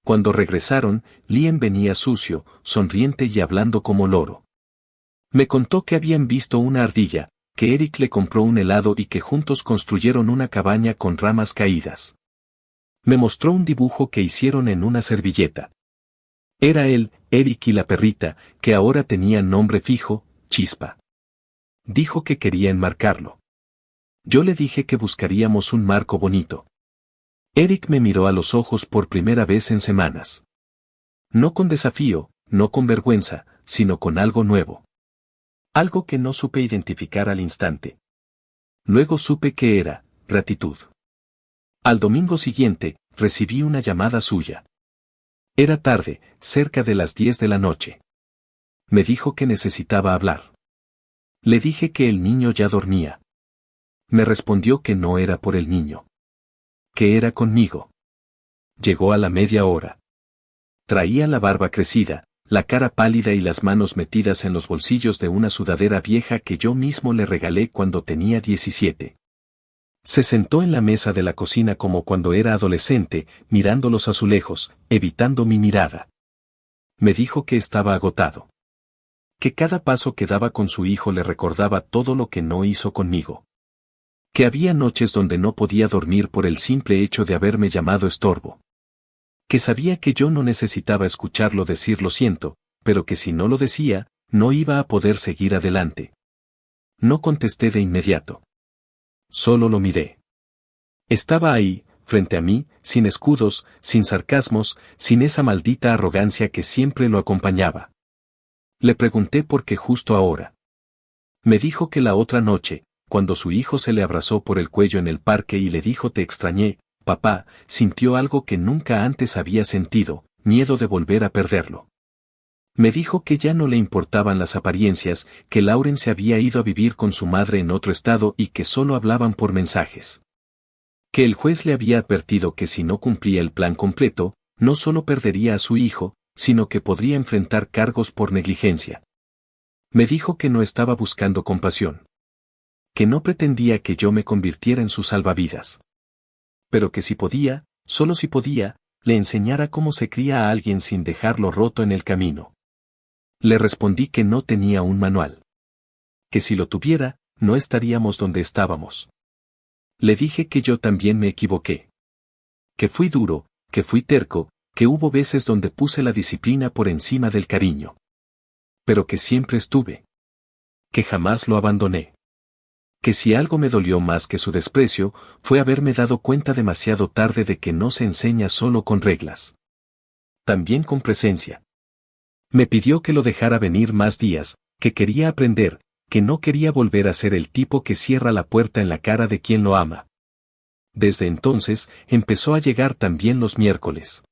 Cuando regresaron, Lien venía sucio, sonriente y hablando como loro. Me contó que habían visto una ardilla, que Eric le compró un helado y que juntos construyeron una cabaña con ramas caídas. Me mostró un dibujo que hicieron en una servilleta. Era él, Eric y la perrita, que ahora tenían nombre fijo, Chispa. Dijo que quería enmarcarlo. Yo le dije que buscaríamos un marco bonito. Eric me miró a los ojos por primera vez en semanas. No con desafío, no con vergüenza, sino con algo nuevo. Algo que no supe identificar al instante. Luego supe que era, gratitud. Al domingo siguiente, recibí una llamada suya. Era tarde, cerca de las 10 de la noche. Me dijo que necesitaba hablar. Le dije que el niño ya dormía. Me respondió que no era por el niño. Que era conmigo. Llegó a la media hora. Traía la barba crecida, la cara pálida y las manos metidas en los bolsillos de una sudadera vieja que yo mismo le regalé cuando tenía 17. Se sentó en la mesa de la cocina como cuando era adolescente, mirando los azulejos, evitando mi mirada. Me dijo que estaba agotado. Que cada paso que daba con su hijo le recordaba todo lo que no hizo conmigo. Que había noches donde no podía dormir por el simple hecho de haberme llamado estorbo. Que sabía que yo no necesitaba escucharlo decir lo siento, pero que si no lo decía, no iba a poder seguir adelante. No contesté de inmediato. Solo lo miré. Estaba ahí, frente a mí, sin escudos, sin sarcasmos, sin esa maldita arrogancia que siempre lo acompañaba. Le pregunté por qué justo ahora. Me dijo que la otra noche, cuando su hijo se le abrazó por el cuello en el parque y le dijo te extrañé, papá, sintió algo que nunca antes había sentido, miedo de volver a perderlo. Me dijo que ya no le importaban las apariencias, que Lauren se había ido a vivir con su madre en otro estado y que solo hablaban por mensajes. Que el juez le había advertido que si no cumplía el plan completo, no solo perdería a su hijo, sino que podría enfrentar cargos por negligencia. Me dijo que no estaba buscando compasión. Que no pretendía que yo me convirtiera en su salvavidas. Pero que si podía, solo si podía, le enseñara cómo se cría a alguien sin dejarlo roto en el camino. Le respondí que no tenía un manual. Que si lo tuviera, no estaríamos donde estábamos. Le dije que yo también me equivoqué. Que fui duro, que fui terco, que hubo veces donde puse la disciplina por encima del cariño. Pero que siempre estuve. Que jamás lo abandoné. Que si algo me dolió más que su desprecio, fue haberme dado cuenta demasiado tarde de que no se enseña solo con reglas. También con presencia. Me pidió que lo dejara venir más días, que quería aprender, que no quería volver a ser el tipo que cierra la puerta en la cara de quien lo ama. Desde entonces, empezó a llegar también los miércoles.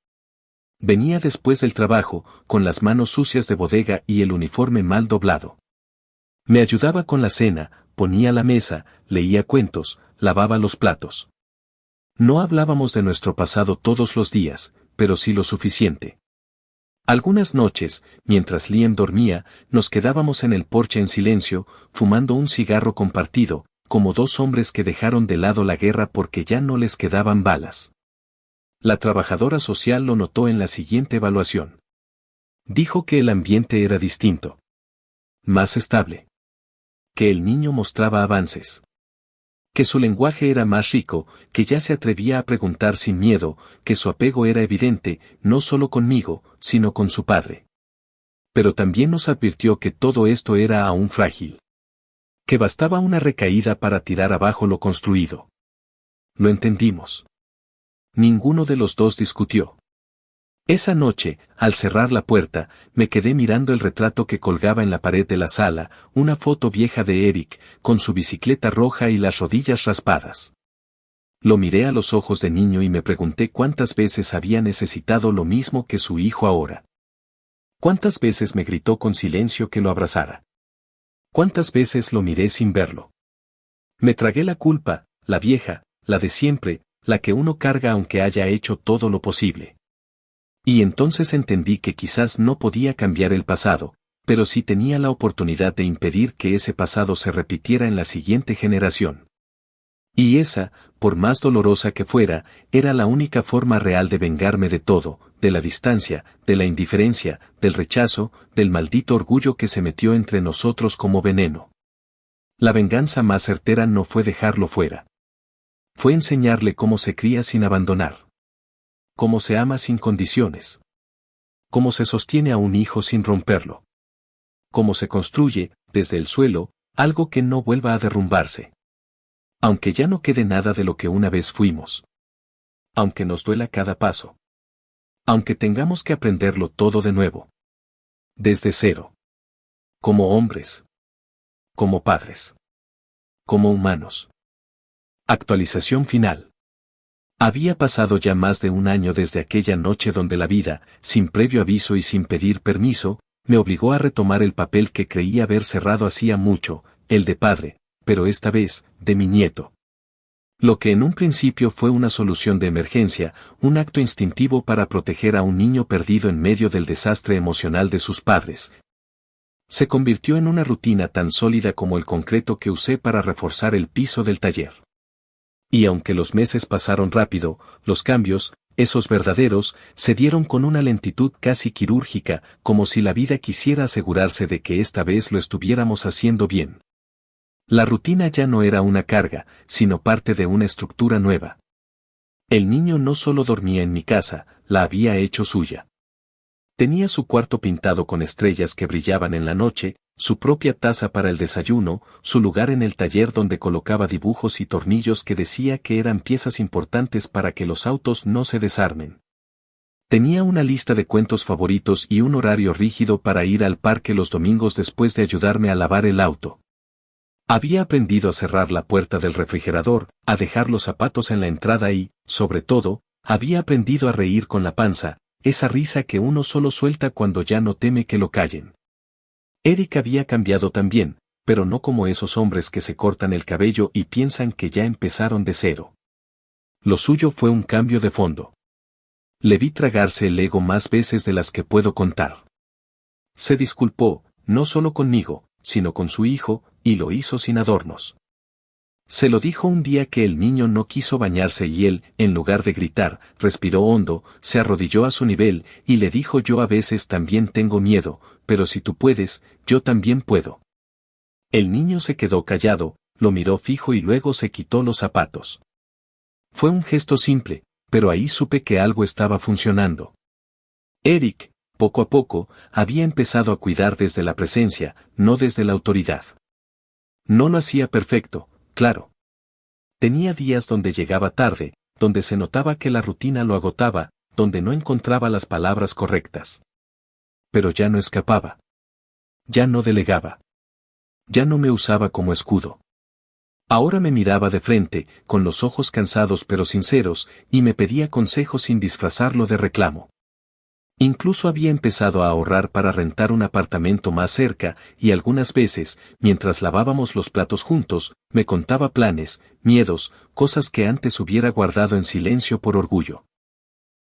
Venía después del trabajo, con las manos sucias de bodega y el uniforme mal doblado. Me ayudaba con la cena, ponía la mesa, leía cuentos, lavaba los platos. No hablábamos de nuestro pasado todos los días, pero sí lo suficiente. Algunas noches, mientras Liam dormía, nos quedábamos en el porche en silencio, fumando un cigarro compartido, como dos hombres que dejaron de lado la guerra porque ya no les quedaban balas. La trabajadora social lo notó en la siguiente evaluación. Dijo que el ambiente era distinto. Más estable. Que el niño mostraba avances. Que su lenguaje era más rico, que ya se atrevía a preguntar sin miedo, que su apego era evidente, no solo conmigo, sino con su padre. Pero también nos advirtió que todo esto era aún frágil. Que bastaba una recaída para tirar abajo lo construido. Lo entendimos. Ninguno de los dos discutió. Esa noche, al cerrar la puerta, me quedé mirando el retrato que colgaba en la pared de la sala, una foto vieja de Eric, con su bicicleta roja y las rodillas raspadas. Lo miré a los ojos de niño y me pregunté cuántas veces había necesitado lo mismo que su hijo ahora. Cuántas veces me gritó con silencio que lo abrazara. Cuántas veces lo miré sin verlo. Me tragué la culpa, la vieja, la de siempre, la que uno carga aunque haya hecho todo lo posible. Y entonces entendí que quizás no podía cambiar el pasado, pero sí tenía la oportunidad de impedir que ese pasado se repitiera en la siguiente generación. Y esa, por más dolorosa que fuera, era la única forma real de vengarme de todo, de la distancia, de la indiferencia, del rechazo, del maldito orgullo que se metió entre nosotros como veneno. La venganza más certera no fue dejarlo fuera. Fue enseñarle cómo se cría sin abandonar. Cómo se ama sin condiciones. Cómo se sostiene a un hijo sin romperlo. Cómo se construye, desde el suelo, algo que no vuelva a derrumbarse. Aunque ya no quede nada de lo que una vez fuimos. Aunque nos duela cada paso. Aunque tengamos que aprenderlo todo de nuevo. Desde cero. Como hombres. Como padres. Como humanos. Actualización final. Había pasado ya más de un año desde aquella noche donde la vida, sin previo aviso y sin pedir permiso, me obligó a retomar el papel que creía haber cerrado hacía mucho, el de padre, pero esta vez, de mi nieto. Lo que en un principio fue una solución de emergencia, un acto instintivo para proteger a un niño perdido en medio del desastre emocional de sus padres, se convirtió en una rutina tan sólida como el concreto que usé para reforzar el piso del taller. Y aunque los meses pasaron rápido, los cambios, esos verdaderos, se dieron con una lentitud casi quirúrgica, como si la vida quisiera asegurarse de que esta vez lo estuviéramos haciendo bien. La rutina ya no era una carga, sino parte de una estructura nueva. El niño no solo dormía en mi casa, la había hecho suya. Tenía su cuarto pintado con estrellas que brillaban en la noche, su propia taza para el desayuno, su lugar en el taller donde colocaba dibujos y tornillos que decía que eran piezas importantes para que los autos no se desarmen. Tenía una lista de cuentos favoritos y un horario rígido para ir al parque los domingos después de ayudarme a lavar el auto. Había aprendido a cerrar la puerta del refrigerador, a dejar los zapatos en la entrada y, sobre todo, había aprendido a reír con la panza, esa risa que uno solo suelta cuando ya no teme que lo callen. Eric había cambiado también, pero no como esos hombres que se cortan el cabello y piensan que ya empezaron de cero. Lo suyo fue un cambio de fondo. Le vi tragarse el ego más veces de las que puedo contar. Se disculpó, no solo conmigo, sino con su hijo, y lo hizo sin adornos. Se lo dijo un día que el niño no quiso bañarse y él, en lugar de gritar, respiró hondo, se arrodilló a su nivel, y le dijo: yo a veces también tengo miedo, pero si tú puedes, yo también puedo. El niño se quedó callado, lo miró fijo y luego se quitó los zapatos. Fue un gesto simple, pero ahí supe que algo estaba funcionando. Eric, poco a poco, había empezado a cuidar desde la presencia, no desde la autoridad. No lo hacía perfecto, claro. Tenía días donde llegaba tarde, donde se notaba que la rutina lo agotaba, donde no encontraba las palabras correctas. Pero ya no escapaba. Ya no delegaba. Ya no me usaba como escudo. Ahora me miraba de frente, con los ojos cansados pero sinceros, y me pedía consejo sin disfrazarlo de reclamo. Incluso había empezado a ahorrar para rentar un apartamento más cerca, y algunas veces, mientras lavábamos los platos juntos, me contaba planes, miedos, cosas que antes hubiera guardado en silencio por orgullo.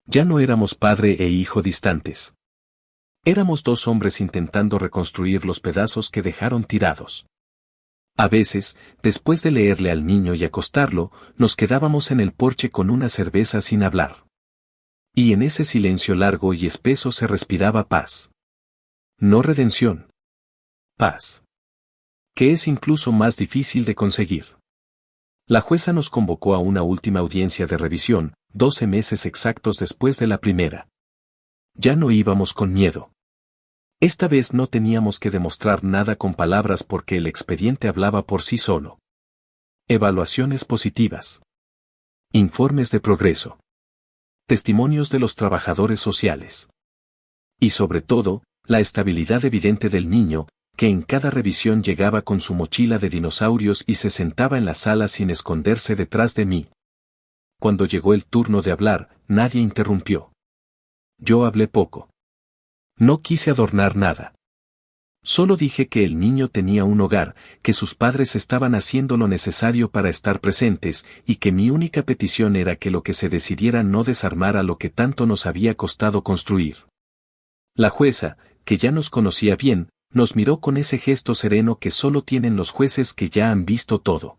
Ya no éramos padre e hijo distantes. Éramos dos hombres intentando reconstruir los pedazos que dejaron tirados. A veces, después de leerle al niño y acostarlo, nos quedábamos en el porche con una cerveza sin hablar. Y en ese silencio largo y espeso se respiraba paz. No redención. Paz. Que es incluso más difícil de conseguir. La jueza nos convocó a una última audiencia de revisión, 12 meses exactos después de la primera. Ya no íbamos con miedo. Esta vez no teníamos que demostrar nada con palabras porque el expediente hablaba por sí solo. Evaluaciones positivas. Informes de progreso. Testimonios de los trabajadores sociales. Y sobre todo, la estabilidad evidente del niño, que en cada revisión llegaba con su mochila de dinosaurios y se sentaba en la sala sin esconderse detrás de mí. Cuando llegó el turno de hablar, nadie interrumpió. Yo hablé poco. No quise adornar nada. Solo dije que el niño tenía un hogar, que sus padres estaban haciendo lo necesario para estar presentes, y que mi única petición era que lo que se decidiera no desarmara lo que tanto nos había costado construir. La jueza, que ya nos conocía bien, nos miró con ese gesto sereno que solo tienen los jueces que ya han visto todo.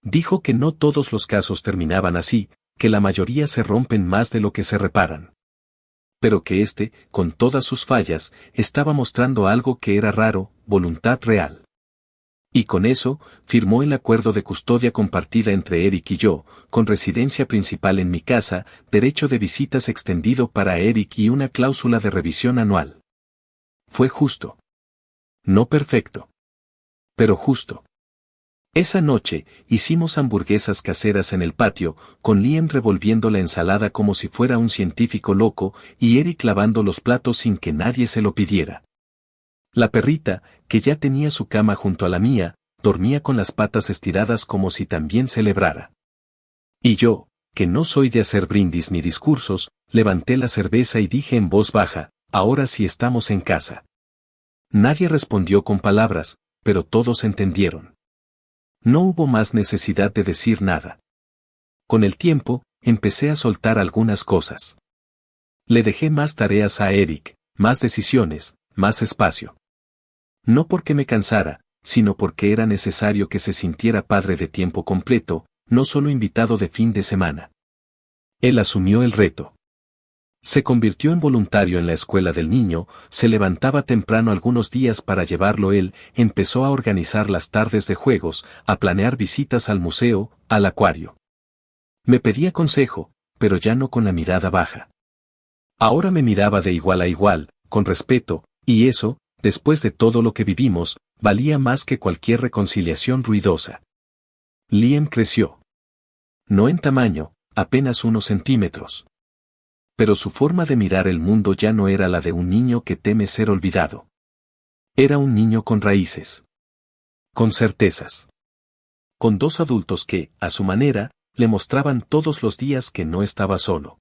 Dijo que no todos los casos terminaban así, que la mayoría se rompen más de lo que se reparan. Pero que este, con todas sus fallas, estaba mostrando algo que era raro, voluntad real. Y con eso, firmó el acuerdo de custodia compartida entre Eric y yo, con residencia principal en mi casa, derecho de visitas extendido para Eric y una cláusula de revisión anual. Fue justo. No perfecto. Pero justo. Esa noche, hicimos hamburguesas caseras en el patio, con Liam revolviendo la ensalada como si fuera un científico loco, y Eric lavando los platos sin que nadie se lo pidiera. La perrita, que ya tenía su cama junto a la mía, dormía con las patas estiradas como si también celebrara. Y yo, que no soy de hacer brindis ni discursos, levanté la cerveza y dije en voz baja: ahora sí estamos en casa. Nadie respondió con palabras, pero todos entendieron. No hubo más necesidad de decir nada. Con el tiempo, empecé a soltar algunas cosas. Le dejé más tareas a Eric, más decisiones, más espacio. No porque me cansara, sino porque era necesario que se sintiera padre de tiempo completo, no solo invitado de fin de semana. Él asumió el reto. Se convirtió en voluntario en la escuela del niño, se levantaba temprano algunos días para llevarlo él, empezó a organizar las tardes de juegos, a planear visitas al museo, al acuario. Me pedía consejo, pero ya no con la mirada baja. Ahora me miraba de igual a igual, con respeto, y eso, después de todo lo que vivimos, valía más que cualquier reconciliación ruidosa. Liam creció. No en tamaño, apenas unos centímetros. Pero su forma de mirar el mundo ya no era la de un niño que teme ser olvidado. Era un niño con raíces. Con certezas. Con dos adultos que, a su manera, le mostraban todos los días que no estaba solo.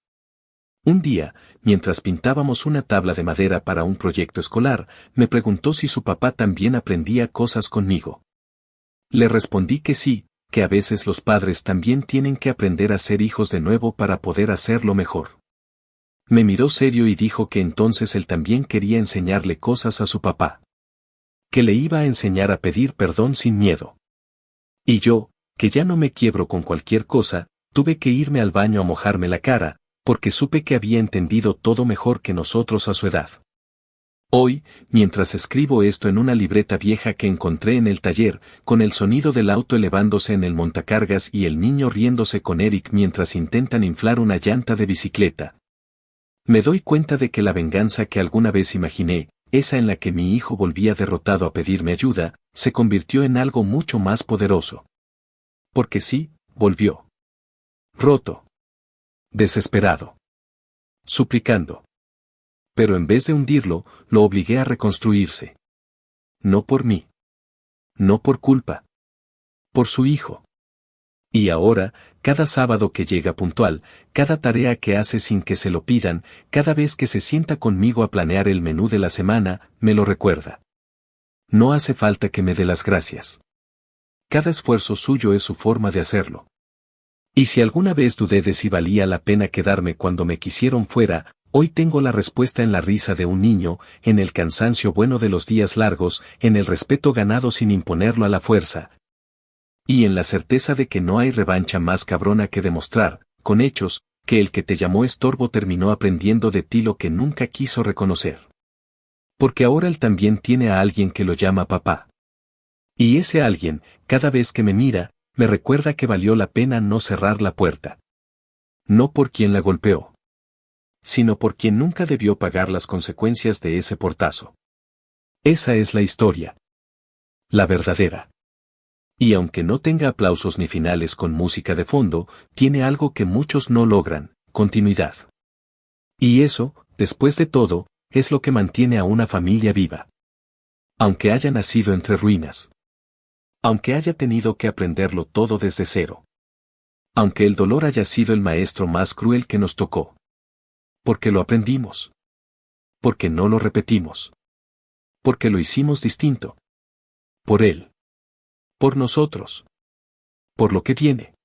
Un día, mientras pintábamos una tabla de madera para un proyecto escolar, me preguntó si su papá también aprendía cosas conmigo. Le respondí que sí, que a veces los padres también tienen que aprender a ser hijos de nuevo para poder hacerlo mejor. Me miró serio y dijo que entonces él también quería enseñarle cosas a su papá. Que le iba a enseñar a pedir perdón sin miedo. Y yo, que ya no me quiebro con cualquier cosa, tuve que irme al baño a mojarme la cara, porque supe que había entendido todo mejor que nosotros a su edad. Hoy, mientras escribo esto en una libreta vieja que encontré en el taller, con el sonido del auto elevándose en el montacargas y el niño riéndose con Eric mientras intentan inflar una llanta de bicicleta, me doy cuenta de que la venganza que alguna vez imaginé, esa en la que mi hijo volvía derrotado a pedirme ayuda, se convirtió en algo mucho más poderoso. Porque sí, volvió. Roto. Desesperado. Suplicando. Pero en vez de hundirlo, lo obligué a reconstruirse. No por mí. No por culpa. Por su hijo. Y ahora, cada sábado que llega puntual, cada tarea que hace sin que se lo pidan, cada vez que se sienta conmigo a planear el menú de la semana, me lo recuerda. No hace falta que me dé las gracias. Cada esfuerzo suyo es su forma de hacerlo. Y si alguna vez dudé de si valía la pena quedarme cuando me quisieron fuera, hoy tengo la respuesta en la risa de un niño, en el cansancio bueno de los días largos, en el respeto ganado sin imponerlo a la fuerza. Y en la certeza de que no hay revancha más cabrona que demostrar, con hechos, que el que te llamó estorbo terminó aprendiendo de ti lo que nunca quiso reconocer. Porque ahora él también tiene a alguien que lo llama papá. Y ese alguien, cada vez que me mira, me recuerda que valió la pena no cerrar la puerta. No por quien la golpeó, sino por quien nunca debió pagar las consecuencias de ese portazo. Esa es la historia. La verdadera. Y aunque no tenga aplausos ni finales con música de fondo, tiene algo que muchos no logran, continuidad. Y eso, después de todo, es lo que mantiene a una familia viva. Aunque haya nacido entre ruinas. Aunque haya tenido que aprenderlo todo desde cero. Aunque el dolor haya sido el maestro más cruel que nos tocó. Porque lo aprendimos. Porque no lo repetimos. Porque lo hicimos distinto. Por él. Por nosotros. Por lo que viene.